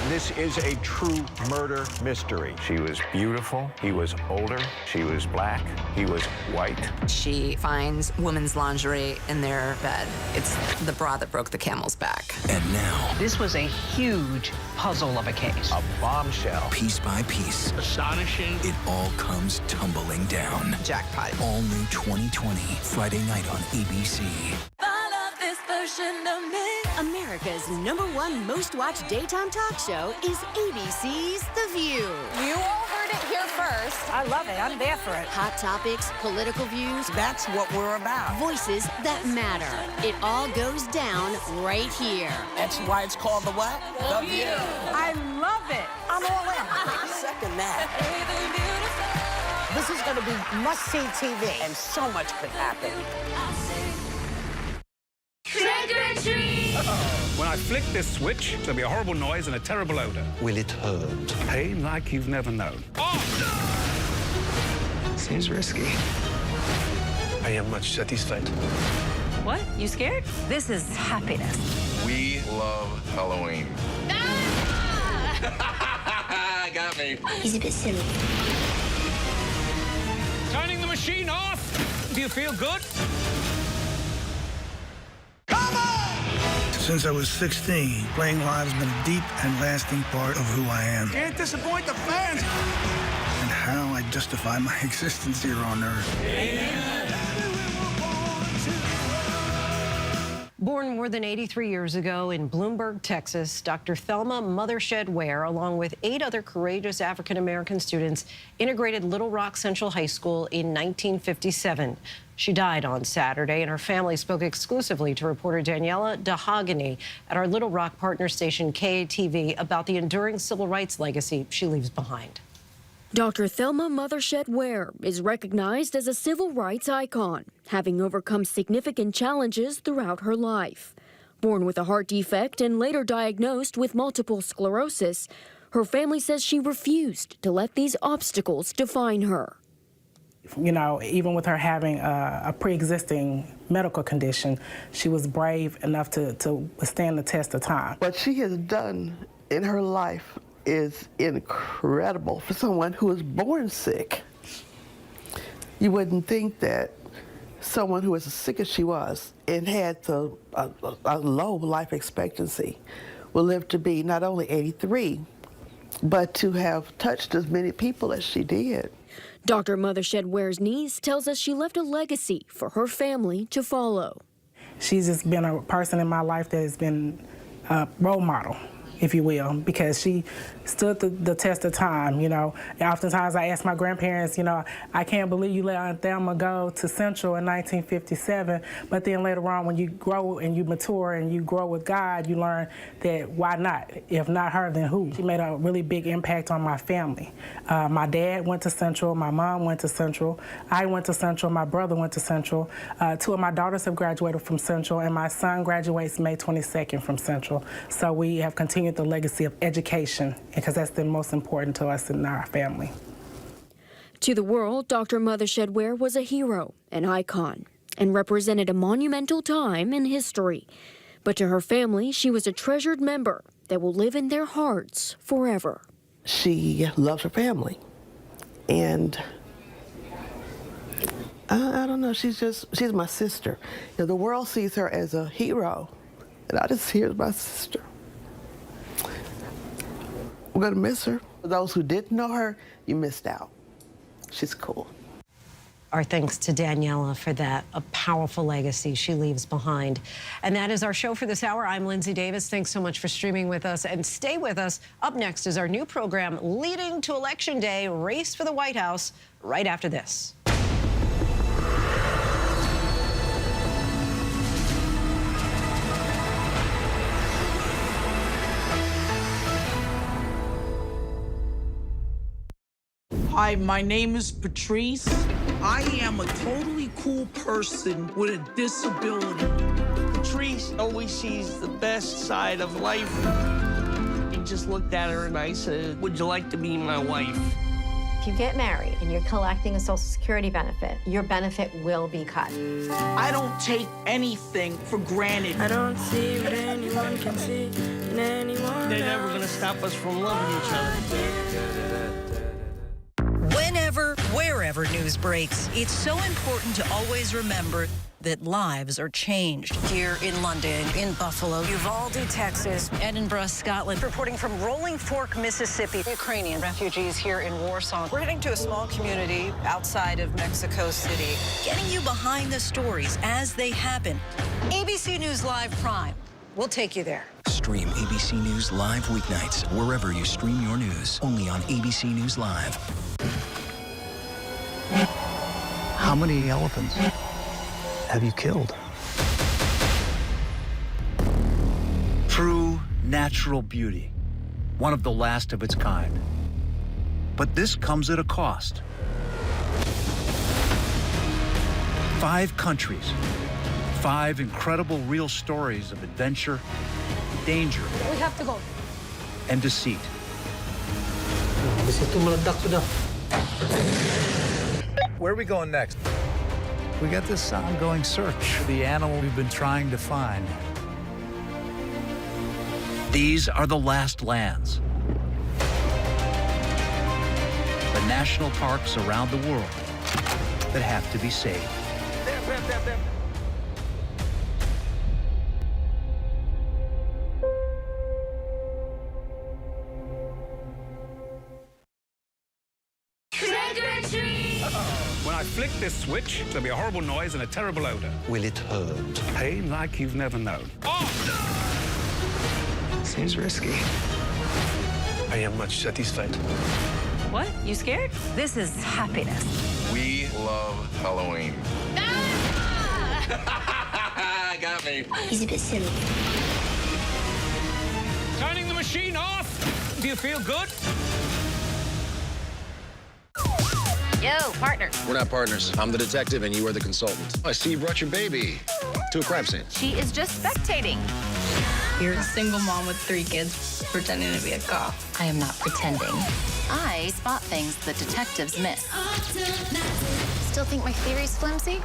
This is a true murder mystery. She was beautiful. He was older. She was black. He was white. She finds women's lingerie in their bed. It's the bra that broke the camel's back. And now, This was a huge puzzle of a case. A bombshell. piece by piece, Astonishing. it all comes tumbling down. Jackpot. All new 2020, Friday night on ABC. America's #1 most watched daytime talk show is ABC's The View. You all heard it here first. I love it. I'm there for it. Hot topics, political views. That's what we're about. Voices that matter. It all goes down right here. That's why it's called the what? The View. I love it. I'm all in. Second that. This is going to be must-see TV, and so much could happen. Trick or treat! When I flick this switch, there'll be a horrible noise and a terrible odor. Will it hurt? Pain like you've never known. Seems risky. I am much satisfied. What? You scared? This is happiness. We love Halloween. Got me. He's a bit silly. Turning the machine off. Do you feel good? Since I was 16, playing live has been a deep and lasting part of who I am. Can't disappoint the fans. And how I justify my existence here on Earth. Born Born more than 83 years ago in Bloomberg, Texas, Dr. Thelma Mothershed Ware, along with 8 other courageous African-American students, integrated Little Rock Central High School in 1957. She died on Saturday, and her family spoke exclusively to reporter Daniela DeHogany at our Little Rock partner station KATV about the enduring civil rights legacy she leaves behind. Dr. Thelma Mothershed Ware is recognized as a civil rights icon, having overcome significant challenges throughout her life. Born with a heart defect and later diagnosed with multiple sclerosis, her family says she refused to let these obstacles define her. You know, even with her having a pre-existing medical condition, she was brave enough to withstand the test of time. What she has done in her life is incredible for someone who was born sick. You wouldn't think that someone who was as sick as she was and had a low life expectancy will live to be not only 83, but to have touched as many people as she did. Dr. Mothershed Ware's niece tells us she left a legacy for her family to follow. She's just been a person in my life that has been a role model, if you will, because she stood the test of time, you know. Oftentimes I ask my grandparents, you know, I can't believe you let Aunt Thelma go to Central in 1957, but then later on when you grow and you mature and you grow with God, you learn that why not? If not her, then who? She made a really big impact on my family. My dad went to Central, my mom went to Central, I went to Central, my brother went to Central. 2 of my daughters have graduated from Central, and my son graduates May 22nd from Central. So we have continued the legacy of education, because that's the most important to us in our family. To the world, Dr. Mothershed Ware was a hero, an icon, and represented a monumental time in history. But to her family, she was a treasured member that will live in their hearts forever. She loves her family, and I don't know, she's my sister. You know, the world sees her as a hero, and I just see her as my sister. We're gonna miss her. For those who didn't know her, you missed out. She's cool. Our thanks to Daniela for that, a powerful legacy she leaves behind. And that is our show for this hour. I'm Linsey Davis. Thanks so much for streaming with us, and stay with us. Up next is our new program leading to Election Day, Race for the White House, right after this. Hi, my name is Patrice. I am a totally cool person with a disability. Patrice always sees the best side of life. I just looked at her and I said, would you like to be my wife? If you get married and you're collecting a Social Security benefit, your benefit will be cut. I don't take anything for granted. I don't see what anyone can see in anyone. They're never gonna stop us from loving each other. Whenever, wherever news breaks, it's so important to always remember that lives are changed. Here in London, in Buffalo, Uvalde, Texas, Edinburgh, Scotland. Reporting from Rolling Fork, Mississippi. Ukrainian refugees here in Warsaw. We're heading to a small community outside of Mexico City. Getting you behind the stories as they happen. ABC News Live Prime. We'll take you there. Stream ABC News Live weeknights wherever you stream your news. Only on ABC News Live. How many elephants have you killed? True natural beauty, one of the last of its kind. But this comes at a cost. 5 countries, 5 incredible real stories of adventure, danger, We have to go. and deceit. Where are we going next? We got this ongoing search for the animal we've been trying to find. These are the last lands. The national parks around the world that have to be saved. There. When I flick this switch, there'll be a horrible noise and a terrible odor. Will it hurt? Pain like you've never known. Oh! Seems risky. I am much satisfied. What? You scared? This is happiness. We love Halloween. Got me. He's a bit silly. Turning the machine off. Do you feel good? Yo, partner. We're not partners. I'm the detective and you are the consultant. I see you brought your baby to a crime scene. She is just spectating. You're a single mom with 3 kids pretending to be a cop. I am not pretending. I spot things that detectives miss. Still think my theory's flimsy?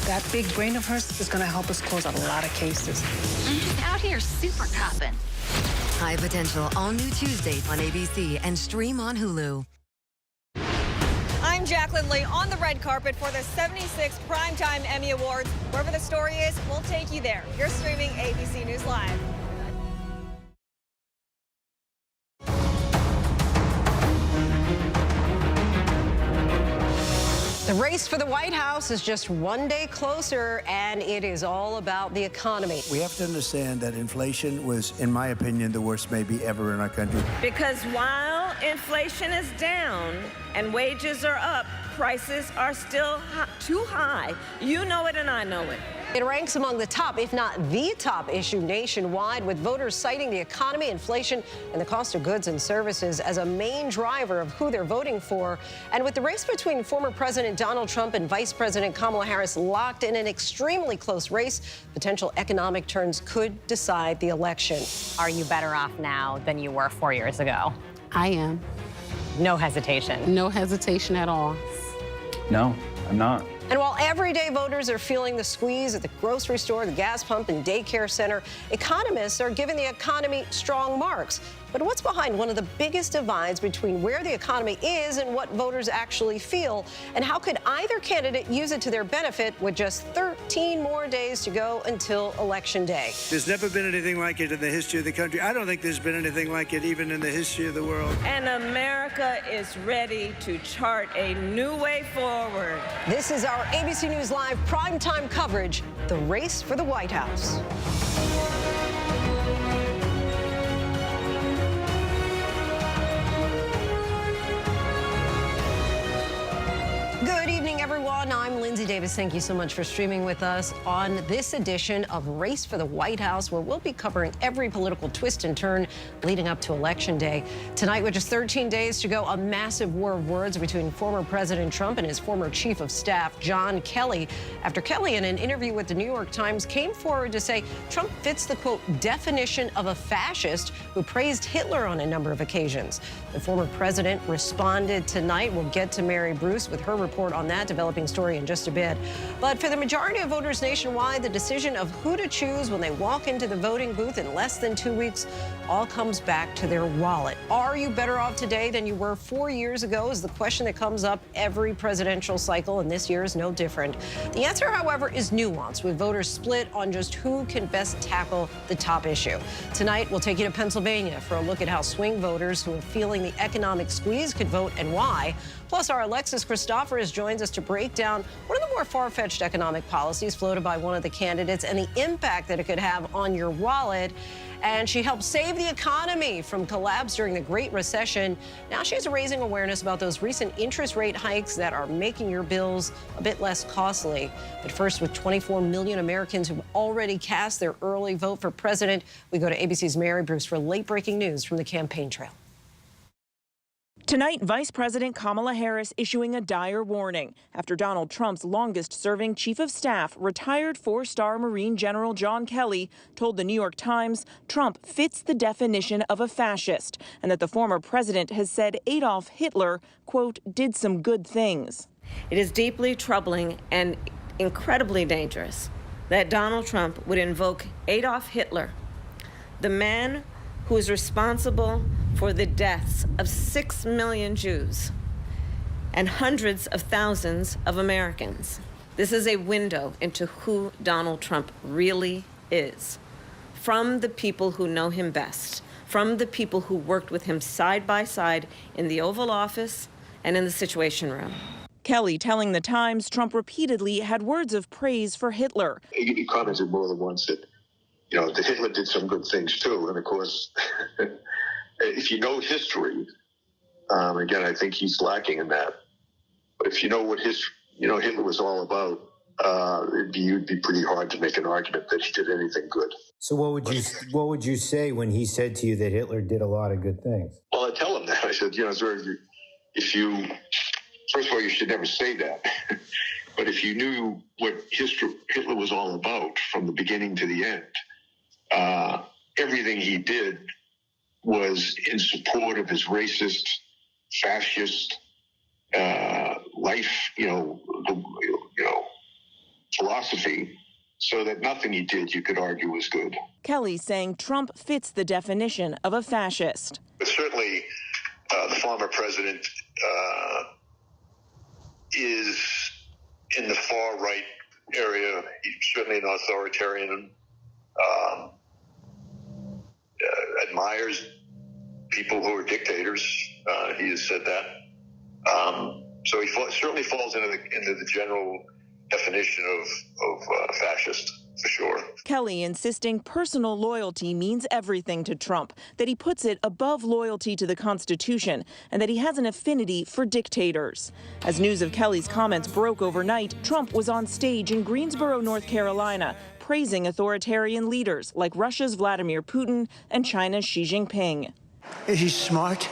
That big brain of hers is going to help us close out a lot of cases. I'm just out here super copping. High Potential, all new Tuesdays on ABC and stream on Hulu. I'm Jacqueline Lee on the red carpet for the 76th Primetime Emmy Awards. Wherever the story is, we'll take you there. You're streaming ABC News Live. The race for the White House is just one day closer, and it is all about the economy. We have to understand that inflation was, in my opinion, the worst maybe ever in our country. Because while inflation is down and wages are up, prices are still too high. You know it and I know it. It ranks among the top, if not the top issue nationwide, with voters citing the economy, inflation, and the cost of goods and services as a main driver of who they're voting for. And with the race between former President Donald Trump and Vice President Kamala Harris locked in an extremely close race, potential economic turns could decide the election. Are you better off now than you were 4 years ago? I am. No hesitation. No hesitation at all. No, I'm not. And while everyday voters are feeling the squeeze at the grocery store, the gas pump, and daycare center, economists are giving the economy strong marks. But what's behind one of the biggest divides between where the economy is and what voters actually feel? And how could either candidate use it to their benefit with just 13 more days to go until Election Day? There's never been anything like it in the history of the country. I don't think there's been anything like it even in the history of the world. And America is ready to chart a new way forward. This is our ABC News Live primetime coverage, the race for the White House. Good evening, everyone. I'm Linsey Davis. Thank you so much for streaming with us on this edition of Race for the White House, where we'll be covering every political twist and turn leading up to Election Day. Tonight, with just 13 days to go, a massive war of words between former President Trump and his former chief of staff, John Kelly, after Kelly, in an interview with the New York Times, came forward to say Trump fits the, quote, definition of a fascist who praised Hitler on a number of occasions. The former president responded tonight. We'll get to Mary Bruce with her report on that developing story in just a bit. But for the majority of voters nationwide, the decision of who to choose when they walk into the voting booth in less than 2 weeks all comes back to their wallet. Are you better off today than you were 4 years ago is the question that comes up every presidential cycle, and this year is no different. The answer, however, is nuanced, with voters split on just who can best tackle the top issue. Tonight, we'll take you to Pennsylvania for a look at how swing voters who are feeling the economic squeeze could vote and why. Plus, our Alexis Christoforous joins us to break down one of the more far-fetched economic policies floated by one of the candidates and the impact that it could have on your wallet. And she helped save the economy from collapse during the Great Recession. Now she's raising awareness about those recent interest rate hikes that are making your bills a bit less costly. But first, with 24 million Americans who've already cast their early vote for president, we go to ABC's Mary Bruce for late-breaking news from the campaign trail. Tonight, Vice President Kamala Harris issuing a dire warning after Donald Trump's longest-serving chief of staff, retired four-star Marine General John Kelly, told the New York Times Trump fits the definition of a fascist and that the former president has said Adolf Hitler, quote, did some good things. It is deeply troubling and incredibly dangerous that Donald Trump would invoke Adolf Hitler, the man who is responsible for the deaths of 6 million Jews and hundreds of thousands of Americans. This is a window into who Donald Trump really is, from the people who know him best, from the people who worked with him side by side in the Oval Office and in the Situation Room. Kelly telling The Times Trump repeatedly had words of praise for Hitler. He commented more than once that, that Hitler did some good things too. And of course, if you know history, again, I think he's lacking in that. But if you know what Hitler was all about, it'd be pretty hard to make an argument that he did anything good. So what would you say when he said to you that Hitler did a lot of good things? Well, I tell him that. I said, sir, first of all, you should never say that. But if you knew what Hitler was all about from the beginning to the end, everything he did was in support of his racist, fascist life, philosophy, so that nothing he did you could argue was good. Kelly saying Trump fits the definition of a fascist. But certainly, the former president is in the far right area. He's certainly an authoritarian. Admires people who are dictators. He has said that. So he certainly falls into the general definition of fascist, for sure. Kelly insisting personal loyalty means everything to Trump, that he puts it above loyalty to the Constitution, and that he has an affinity for dictators. As news of Kelly's comments broke overnight, Trump was on stage in Greensboro, North Carolina, praising authoritarian leaders like Russia's Vladimir Putin and China's Xi Jinping. He's smart.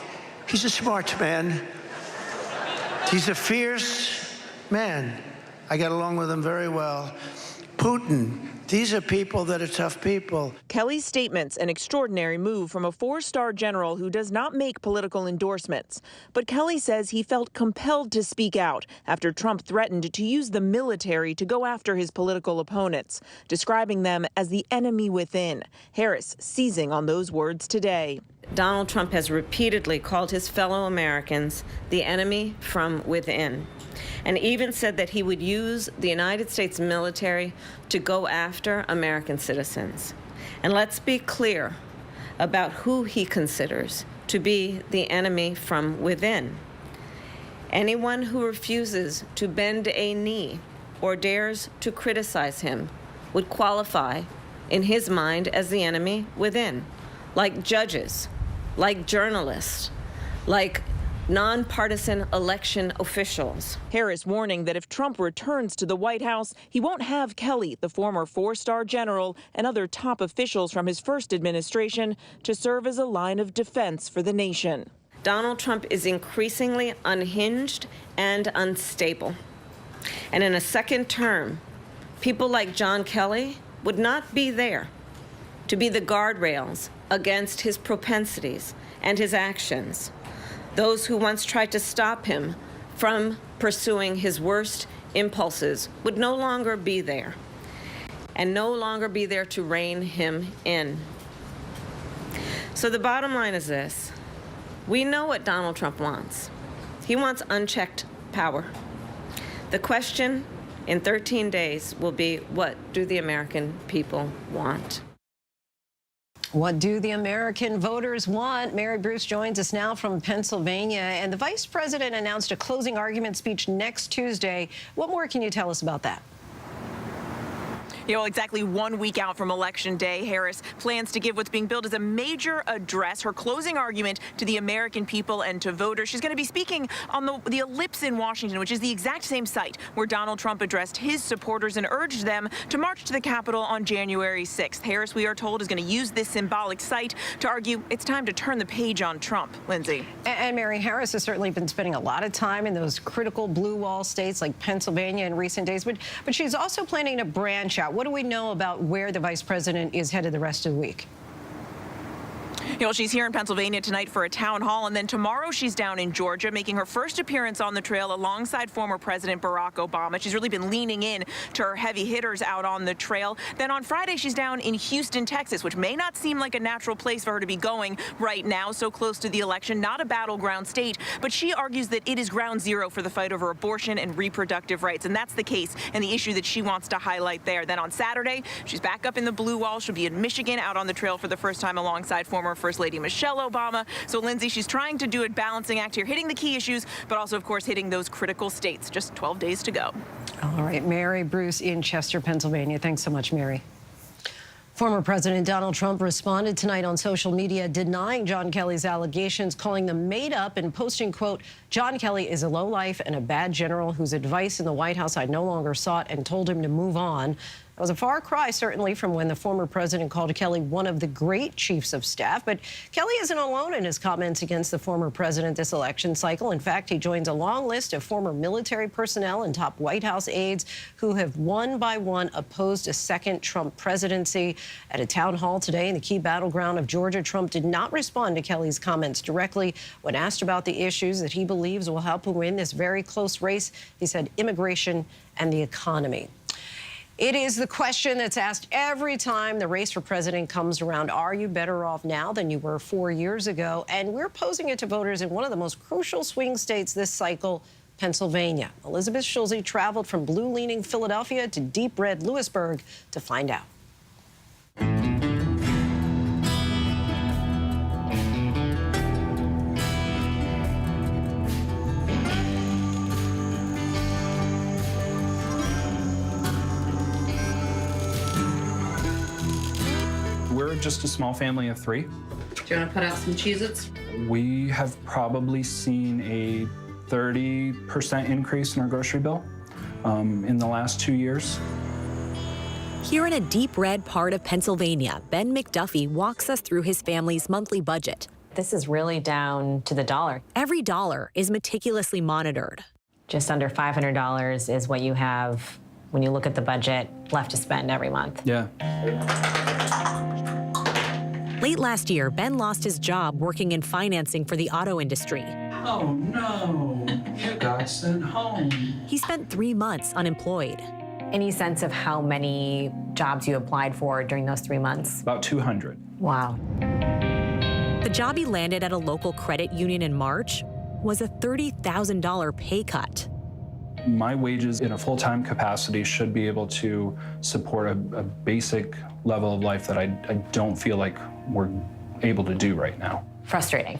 He's a smart man. He's a fierce man. I get along with him very well. Putin, these are people that are tough people. Kelly's statements, an extraordinary move from a four-star general who does not make political endorsements. But Kelly says he felt compelled to speak out after Trump threatened to use the military to go after his political opponents, describing them as the enemy within. Harris seizing on those words today. Donald Trump has repeatedly called his fellow Americans the enemy from within, and even said that he would use the United States military to go after American citizens. And let's be clear about who he considers to be the enemy from within. Anyone who refuses to bend a knee or dares to criticize him would qualify, in his mind, as the enemy within, like judges, like journalists, like nonpartisan election officials. Harris warning that if Trump returns to the White House, he won't have Kelly, the former four-star general, and other top officials from his first administration to serve as a line of defense for the nation. Donald Trump is increasingly unhinged and unstable. And in a second term, people like John Kelly would not be there to be the guardrails against his propensities and his actions. Those who once tried to stop him from pursuing his worst impulses would no longer be there, and no longer be there to rein him in. So the bottom line is this. We know what Donald Trump wants. He wants unchecked power. The question in 13 days will be, what do the American people want? What do the American voters want? Mary Bruce joins us now from Pennsylvania, and the vice president announced a closing argument speech next Tuesday. What more can you tell us about that? Exactly 1 week out from Election Day, Harris plans to give what's being billed as a major address, her closing argument to the American people and to voters. She's going to be speaking on the Ellipse in Washington, which is the exact same site where Donald Trump addressed his supporters and urged them to march to the Capitol on January 6th. Harris, we are told, is going to use this symbolic site to argue it's time to turn the page on Trump. Lindsay. And Mary, Harris has certainly been spending a lot of time in those critical blue wall states like Pennsylvania in recent days, but she's also planning to branch out. What do we know about where the vice president is headed the rest of the week? She's here in Pennsylvania tonight for a town hall, and then tomorrow she's down in Georgia, making her first appearance on the trail alongside former President Barack Obama. She's really been leaning in to her heavy hitters out on the trail. Then on Friday, she's down in Houston, Texas, which may not seem like a natural place for her to be going right now, so close to the election, not a battleground state, but she argues that it is ground zero for the fight over abortion and reproductive rights, and that's the case and the issue that she wants to highlight there. Then on Saturday, she's back up in the blue wall. She'll be in Michigan out on the trail for the first time alongside former former First Lady Michelle Obama. So, Linsey, she's trying to do a balancing act here, hitting the key issues, but also, of course, hitting those critical states. Just 12 days to go. All right, Mary Bruce in Chester, Pennsylvania. Thanks so much, Mary. Former President Donald Trump responded tonight on social media denying John Kelly's allegations, calling them made up and posting, quote, John Kelly is a lowlife and a bad general whose advice in the White House I no longer sought and told him to move on. That was a far cry, certainly, from when the former president called Kelly one of the great chiefs of staff. But Kelly isn't alone in his comments against the former president this election cycle. In fact, he joins a long list of former military personnel and top White House aides who have one by one opposed a second Trump presidency. At a town hall today in the key battleground of Georgia, Trump did not respond to Kelly's comments directly. When asked about the issues that he believes will help him win this very close race, he said immigration and the economy. It is the question that's asked every time the race for president comes around. Are you better off now than you were 4 years ago? And we're posing it to voters in one of the most crucial swing states this cycle, Pennsylvania. Elizabeth Schulze traveled from blue-leaning Philadelphia to deep red Lewisburg to find out. We're just a small family of 3. Do you want to put out some Cheez-Its? We have probably seen a 30% increase in our grocery bill in the last 2 years. Here in a deep red part of Pennsylvania, Ben McDuffie walks us through his family's monthly budget. This is really down to the dollar. Every dollar is meticulously monitored. Just under $500 is what you have when you look at the budget left to spend every month. Yeah. Late last year, Ben lost his job working in financing for the auto industry. Oh, no. You got sent home. He spent 3 months unemployed. Any sense of how many jobs you applied for during those 3 months? About 200. Wow. The job he landed at a local credit union in March was a $30,000 pay cut. My wages in a full-time capacity should be able to support a basic level of life that I don't feel like we're able to do right now. Frustrating.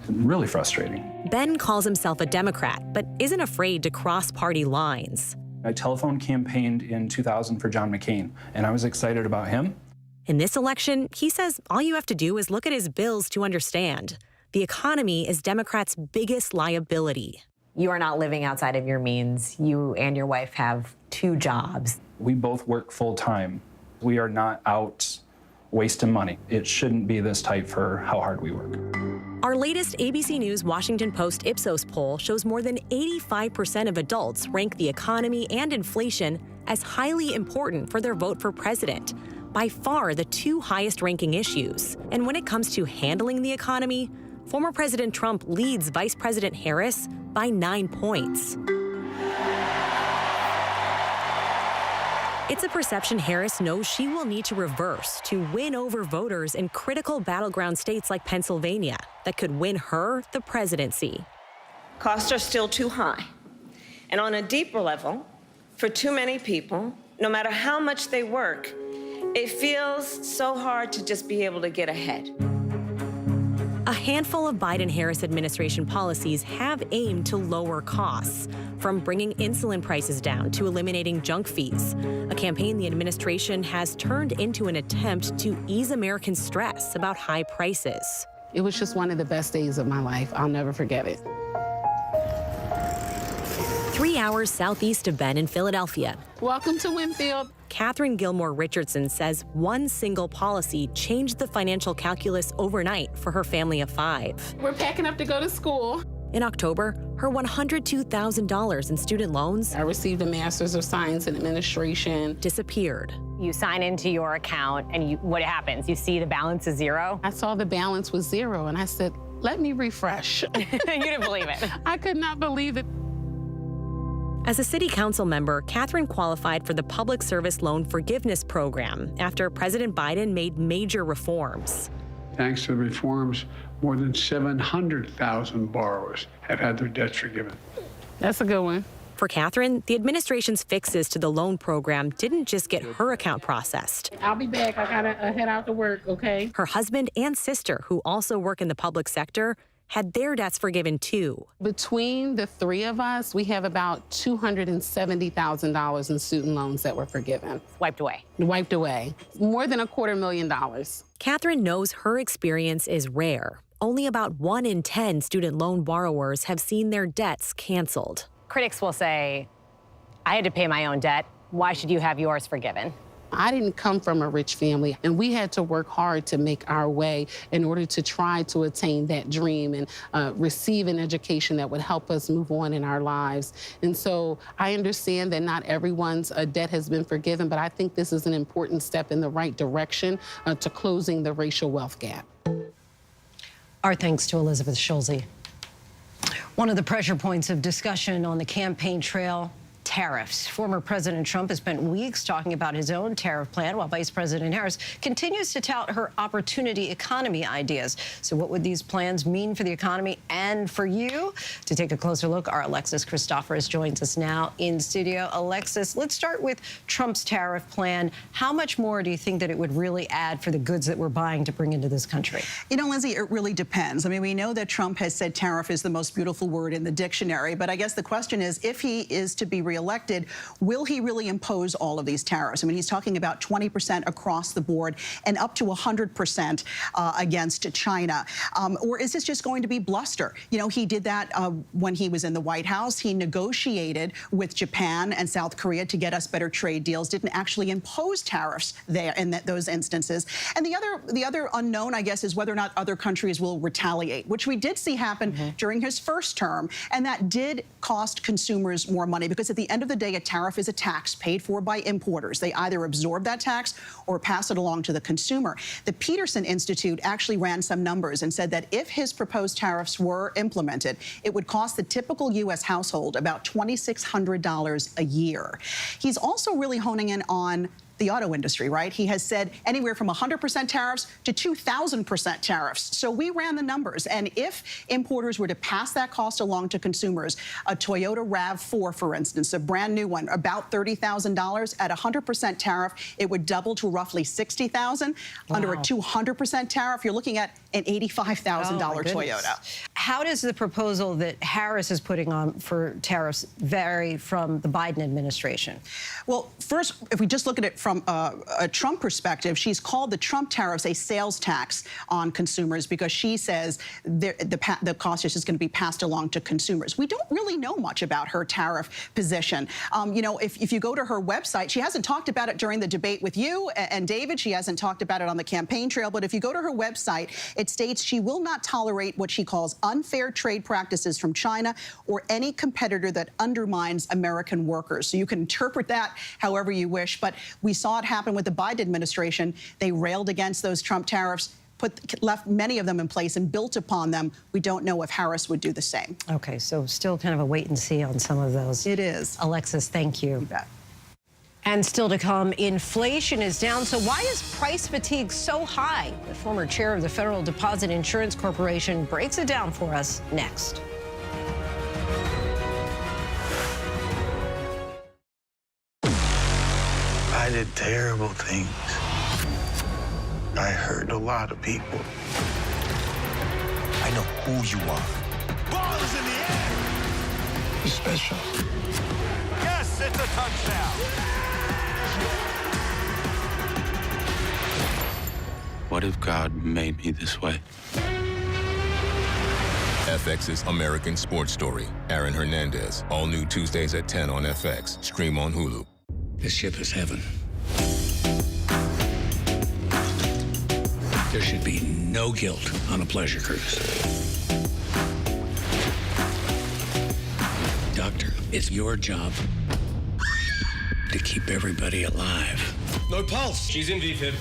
Really frustrating. Ben calls himself a Democrat, but isn't afraid to cross party lines. I telephone campaigned in 2000 for John McCain, and I was excited about him. In this election, he says all you have to do is look at his bills to understand. The economy is Democrats' biggest liability. You are not living outside of your means. You and your wife have 2 jobs. We both work full-time. We are not out wasting money. It shouldn't be this tight for how hard we work. Our latest ABC News Washington Post Ipsos poll shows more than 85% of adults rank the economy and inflation as highly important for their vote for president. By far the 2 highest ranking issues. And when it comes to handling the economy, former President Trump leads Vice President Harris by 9 points. It's a perception Harris knows she will need to reverse to win over voters in critical battleground states like Pennsylvania that could win her the presidency. Costs are still too high. And on a deeper level, for too many people, no matter how much they work, it feels so hard to just be able to get ahead. A handful of Biden-Harris administration policies have aimed to lower costs, from bringing insulin prices down to eliminating junk fees, a campaign the administration has turned into an attempt to ease American stress about high prices. It was just one of the best days of my life. I'll never forget it. 3 hours southeast of Ben in Philadelphia. Welcome to Winfield. Catherine Gilmore Richardson says one single policy changed the financial calculus overnight for her family of 5. We're packing up to go to school. In October, her $102,000 in student loans I received a Master's of Science in Administration. Disappeared. You sign into your account and what happens? You see the balance is 0? I saw the balance was 0 and I said, let me refresh. You didn't believe it. I could not believe it. As a city council member, Catherine qualified for the Public Service Loan Forgiveness Program after President Biden made major reforms. Thanks to the reforms, more than 700,000 borrowers have had their debts forgiven. That's a good one. For Catherine, the administration's fixes to the loan program didn't just get her account processed. I'll be back. I gotta head out to work, okay? Her husband and sister, who also work in the public sector, had their debts forgiven too. Between the three of us, we have about $270,000 in student loans that were forgiven. Wiped away. Wiped away. More than $250,000. Catherine knows her experience is rare. Only about 1 in 10 student loan borrowers have seen their debts canceled. Critics will say, I had to pay my own debt. Why should you have yours forgiven? I didn't come from a rich family, and we had to work hard to make our way in order to try to attain that dream and receive an education that would help us move on in our lives. And so I understand that not everyone's debt has been forgiven, but I think this is an important step in the right direction to closing the racial wealth gap. Our thanks to Elizabeth Schulze. One of the pressure points of discussion on the campaign trail, tariffs. Former President Trump has spent weeks talking about his own tariff plan, while Vice President Harris continues to tout her opportunity economy ideas. So what would these plans mean for the economy and for you? To take a closer look, our Alexis Christoforous joins us now in studio. Alexis, let's start with Trump's tariff plan. How much more do you think that it would really add for the goods that we're buying to bring into this country? You know, Lindsay, it really depends. I mean, we know that Trump has said tariff is the most beautiful word in the dictionary, but I guess the question is, if he is to be reelected, will he really impose all of these tariffs? I mean, he's talking about 20% across the board and up to 100% against China. Or is this just going to be bluster? You know, he did that when he was in the White House. He negotiated with Japan and South Korea to get us better trade deals, didn't actually impose tariffs there in those instances. And the other unknown, I guess, is whether or not other countries will retaliate, which we did see happen during his first term. And that did cost consumers more money, because at the end of the day, a tariff is a tax paid for by importers. They either absorb that tax or pass it along to the consumer. The Peterson Institute actually ran some numbers and said that if his proposed tariffs were implemented, it would cost the typical U.S. household about $2,600 a year. He's also really honing in on the auto industry, right? He has said anywhere from 100% tariffs to 2,000% tariffs. So we ran the numbers, and if importers were to pass that cost along to consumers, a Toyota RAV4, for instance, a brand new one, about $30,000, at 100% tariff, it would double to roughly $60,000. Wow. Under a 200% tariff, you're looking at an $85,000 Toyota. How does the proposal that Harris is putting on for tariffs vary from the Biden administration? Well, first, if we just look at it from a Trump perspective, she's called the Trump tariffs a sales tax on consumers, because she says the cost is just going to be passed along to consumers. We don't really know much about her tariff position. You know, if you go to her website, she hasn't talked about it during the debate with you and David. She hasn't talked about it on the campaign trail. But if you go to her website, it states she will not tolerate what she calls unfair trade practices from China or any competitor that undermines American workers. So you can interpret that however you wish. But we saw it happen with the Biden administration. They railed against those Trump tariffs, left many of them in place and built upon them. We don't know if Harris would do the same. Okay, so still kind of a wait and see on some of those. It is. Alexis, thank you. You bet. And still to come, inflation is down. So why is price fatigue so high? The former chair of the Federal Deposit Insurance Corporation breaks it down for us next. I did terrible things. I hurt a lot of people. I know who you are. Ball is in the air. You're special. Yes, it's a touchdown. What if God made me this way? FX's American Sports Story. Aaron Hernandez. All new Tuesdays at 10 on FX. Stream on Hulu. This ship is heaven. There should be no guilt on a pleasure cruise. Doctor, it's your job to keep everybody alive. No pulse. She's in VFib.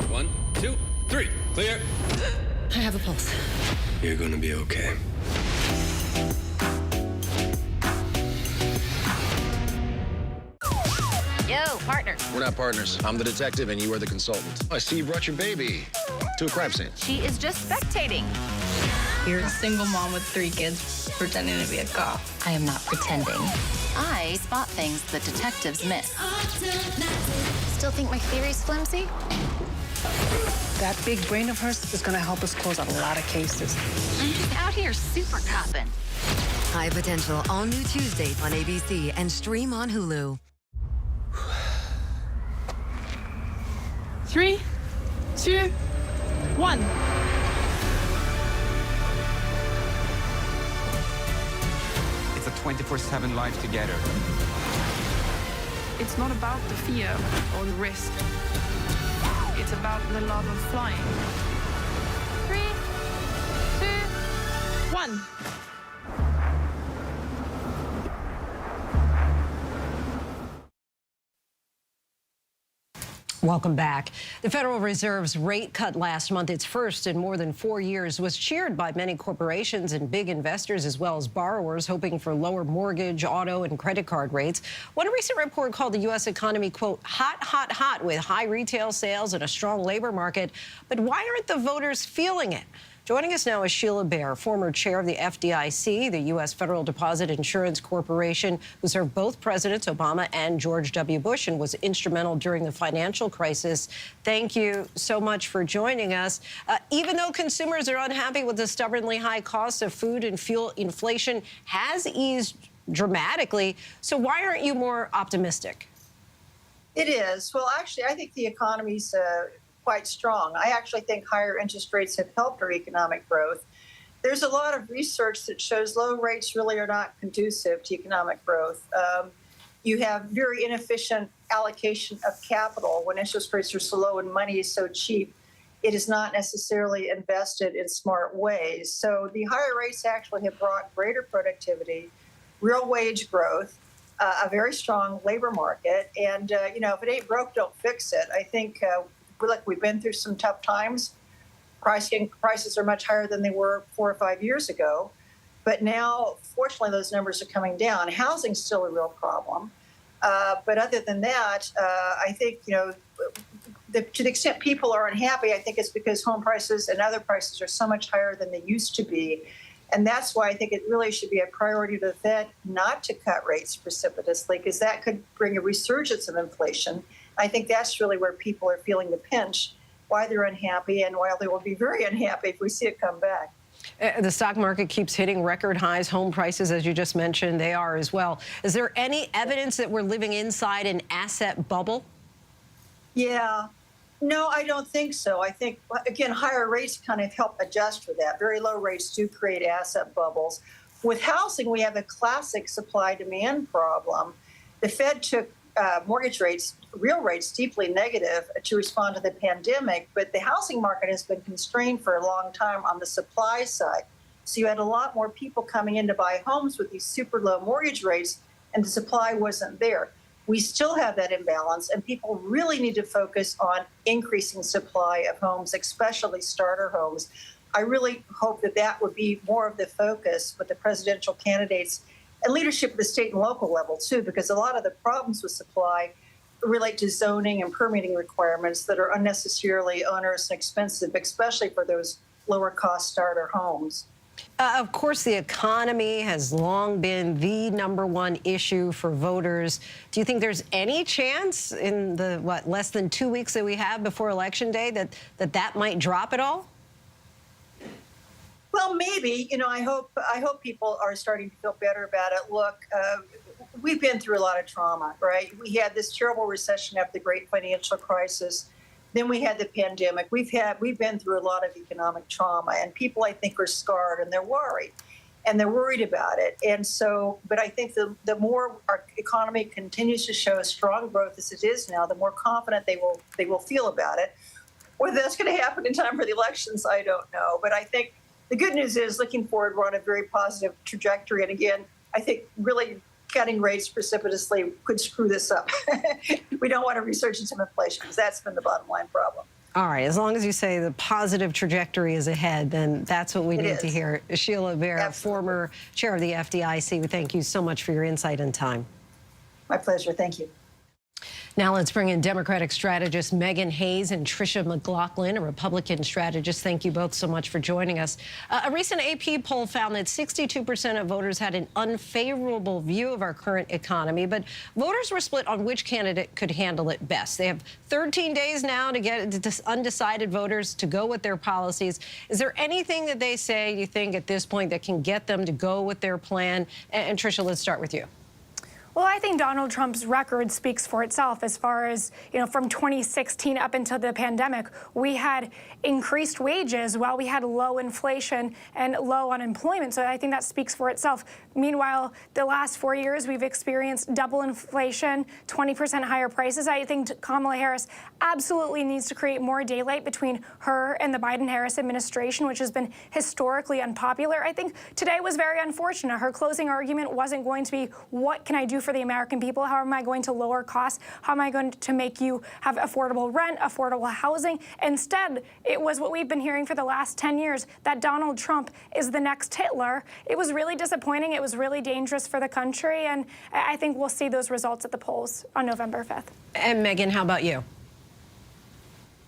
1, 2, 3. Clear. I have a pulse. You're gonna be okay. Yo, partner. We're not partners. I'm the detective and you are the consultant. I see you brought your baby to a crime scene. She is just spectating. You're a single mom with 3 kids, pretending to be a cop. I am not pretending. I spot things that detectives miss. Still think my theory's flimsy? That big brain of hers is going to help us close out a lot of cases. I'm just out here super copping. High Potential, all new Tuesdays on ABC and stream on Hulu. 3, 2, 1. It's a 24/7 life together. It's not about the fear or the risk. It's about the love of flying. 3, 2, 1. Welcome back. The Federal Reserve's rate cut last month, its first in more than 4 years, was cheered by many corporations and big investors as well as borrowers hoping for lower mortgage, auto, and credit card rates. One recent report called the U.S. economy, quote, hot, hot, hot, with high retail sales and a strong labor market. But why aren't the voters feeling it? Joining us now is Sheila Bair, former chair of the FDIC, the U.S. Federal Deposit Insurance Corporation, who served both Presidents Obama and George W. Bush and was instrumental during the financial crisis. Thank you so much for joining us. Even though consumers are unhappy with the stubbornly high cost of food and fuel, inflation has eased dramatically. So why aren't you more optimistic? It is. Well, actually, I think the economy's quite strong. I actually think higher interest rates have helped our economic growth. There's a lot of research that shows low rates really are not conducive to economic growth. You have very inefficient allocation of capital. When interest rates are so low and money is so cheap, it is not necessarily invested in smart ways. So the higher rates actually have brought greater productivity, real wage growth, a very strong labor market. And, you know, if it ain't broke, don't fix it. I think look, we've been through some tough times. Prices are much higher than they were 4 or 5 years ago. But now, fortunately, those numbers are coming down. Housing's still a real problem. But other than that, I think, you know, to the extent people are unhappy, I think it's because home prices and other prices are so much higher than they used to be. And that's why I think it really should be a priority to the Fed not to cut rates precipitously, because that could bring a resurgence of inflation. I think that's really where people are feeling the pinch, why they're unhappy, and why they will be very unhappy if we see it come back. The stock market keeps hitting record highs. Home prices, as you just mentioned, they are as well. Is there any evidence that we're living inside an asset bubble? Yeah. No, I don't think so. I think, again, higher rates kind of help adjust for that. Very low rates do create asset bubbles. With housing, we have a classic supply-demand problem. The Fed took mortgage rates, real rates, deeply negative to respond to the pandemic, but the housing market has been constrained for a long time on the supply side. So you had a lot more people coming in to buy homes with these super low mortgage rates, and the supply wasn't there. We still have that imbalance, and people really need to focus on increasing supply of homes, especially starter homes. I really hope that that would be more of the focus with the presidential candidates and leadership at the state and local level, too, because a lot of the problems with supply relate to zoning and permitting requirements that are unnecessarily onerous and expensive, especially for those lower-cost starter homes. Of course, the economy has long been the #1 issue for voters. Do you think there's any chance in the, less than 2 weeks that we have before Election Day that might drop at all? Well, maybe. You know, I hope people are starting to feel better about it. Look, we've been through a lot of trauma, right? We had this terrible recession after the great financial crisis. Then we had the pandemic. We've been through a lot of economic trauma, and people, I think, are scarred and they're worried, and they're worried about it. And so, but I think the more our economy continues to show strong growth as it is now, the more confident they will feel about it. Whether that's going to happen in time for the elections, I don't know. But I think the good news is, looking forward, we're on a very positive trajectory. And again, I think really cutting rates precipitously could screw this up. We don't want a resurgence of inflation, because that's been the bottom line problem. All right, as long as you say the positive trajectory is ahead, then that's what we need to hear. Sheila Bair, former chair of the FDIC, we thank you so much for your insight and time. My pleasure. Thank you. Now let's bring in Democratic strategist Megan Hayes and Tricia McLaughlin, a Republican strategist. Thank you both so much for joining us. A recent AP poll found that 62% of voters had an unfavorable view of our current economy, but voters were split on which candidate could handle it best. They have 13 days now to get undecided voters to go with their policies. Is there anything that they say, you think, at this point that can get them to go with their plan? And Tricia, let's start with you. Well, I think Donald Trump's record speaks for itself as far as, from 2016 up until the pandemic, we had increased wages while we had low inflation and low unemployment. So I think that speaks for itself. Meanwhile, the last 4 years, we've experienced double inflation, 20% higher prices. I think Kamala Harris absolutely needs to create more daylight between her and the Biden-Harris administration, which has been historically unpopular. I think today was very unfortunate. Her closing argument wasn't going to be, what can I do for the American people? How am I going to lower costs? How am I going to make you have affordable rent, affordable housing? Instead, it was what we've been hearing for the last 10 years, that Donald Trump is the next Hitler. It was really disappointing. It was really dangerous for the country. And I think we'll see those results at the polls on November 5th. And Megan, how about you?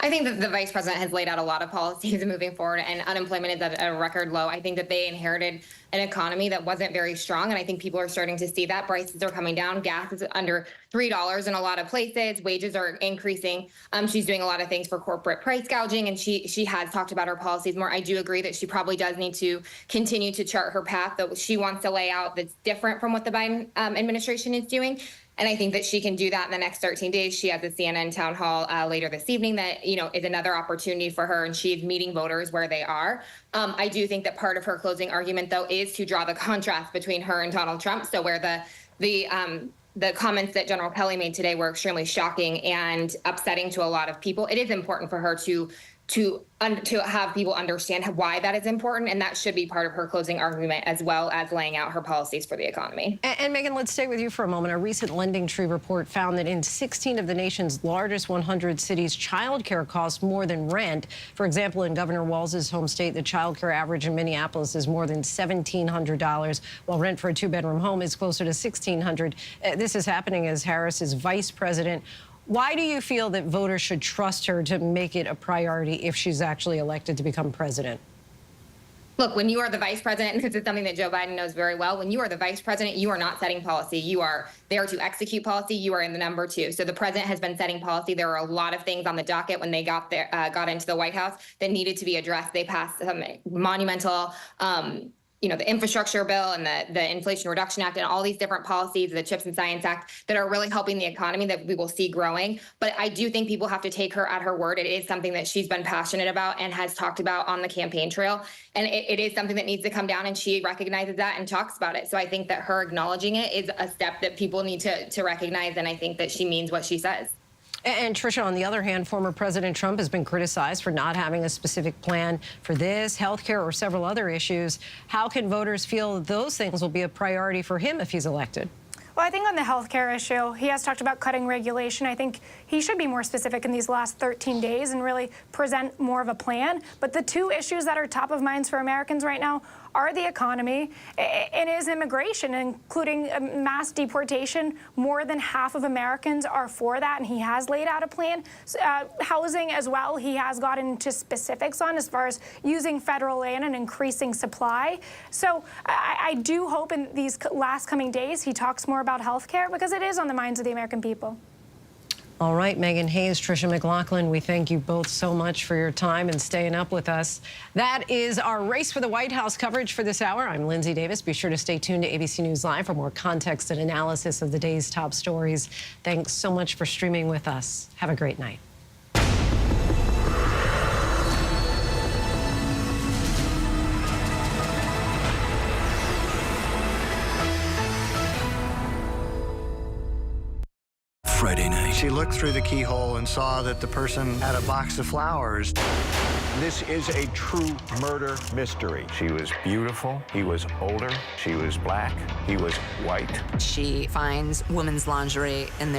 I think that the vice president has laid out a lot of policies moving forward, and unemployment is at a record low. I think that they inherited an economy that wasn't very strong, and I think people are starting to see that. Prices are coming down. Gas is under $3 in a lot of places. Wages are increasing. She's doing a lot of things for corporate price gouging, and she has talked about her policies more. I do agree that she probably does need to continue to chart her path that she wants to lay out that's different from what the Biden administration is doing. And I think that she can do that in the next 13 days. She has a CNN town hall later this evening that, is another opportunity for her, and she's meeting voters where they are. I do think that part of her closing argument, though, is to draw the contrast between her and Donald Trump. So where the comments that General Kelly made today were extremely shocking and upsetting to a lot of people, it is important for her to have people understand why that is important, and that should be part of her closing argument, as well as laying out her policies for the economy. And Megan, let's stay with you for a moment. A recent Lending Tree report found that in 16 of the nation's largest 100 cities, childcare costs more than rent. For example, in Governor Walz's home state, the childcare average in Minneapolis is more than $1,700, while rent for a two-bedroom home is closer to $1,600. This is happening as Harris is vice president. Why do you feel that voters should trust her to make it a priority if she's actually elected to become president? Look, when you are the vice president, and this is something that Joe Biden knows very well, when you are the vice president, you are not setting policy. You are there to execute policy. You are in the number two. So the president has been setting policy. There are a lot of things on the docket when they got into the White House that needed to be addressed. They passed some monumental the infrastructure bill and the Inflation Reduction Act and all these different policies, the CHIPS and Science Act, that are really helping the economy that we will see growing. But I do think people have to take her at her word. It is something that she's been passionate about and has talked about on the campaign trail. And it is something that needs to come down, and she recognizes that and talks about it. So I think that her acknowledging it is a step that people need to recognize, and I think that she means what she says. And Tricia, on the other hand, former President Trump has been criticized for not having a specific plan for this, healthcare, or several other issues. How can voters feel that those things will be a priority for him if he's elected? Well, I think on the healthcare issue, he has talked about cutting regulation. I think he should be more specific in these last 13 days and really present more of a plan. But the two issues that are top of minds for Americans right now are the economy and is immigration, including mass deportation. More than half of Americans are for that, and he has laid out a plan. Housing as well, he has gotten into specifics on as far as using federal land and increasing supply. So I do hope in these last coming days he talks more about health care, because it is on the minds of the American people. All right, Megan Hayes, Tricia McLaughlin, we thank you both so much for your time and staying up with us. That is our Race for the White House coverage for this hour. I'm Linsey Davis. Be sure to stay tuned to ABC News Live for more context and analysis of the day's top stories. Thanks so much for streaming with us. Have a great night. Friday night. She looked through the keyhole and saw that the person had a box of flowers. This is a true murder mystery. She was beautiful. He was older. She was black. He was white. She finds women's lingerie in there.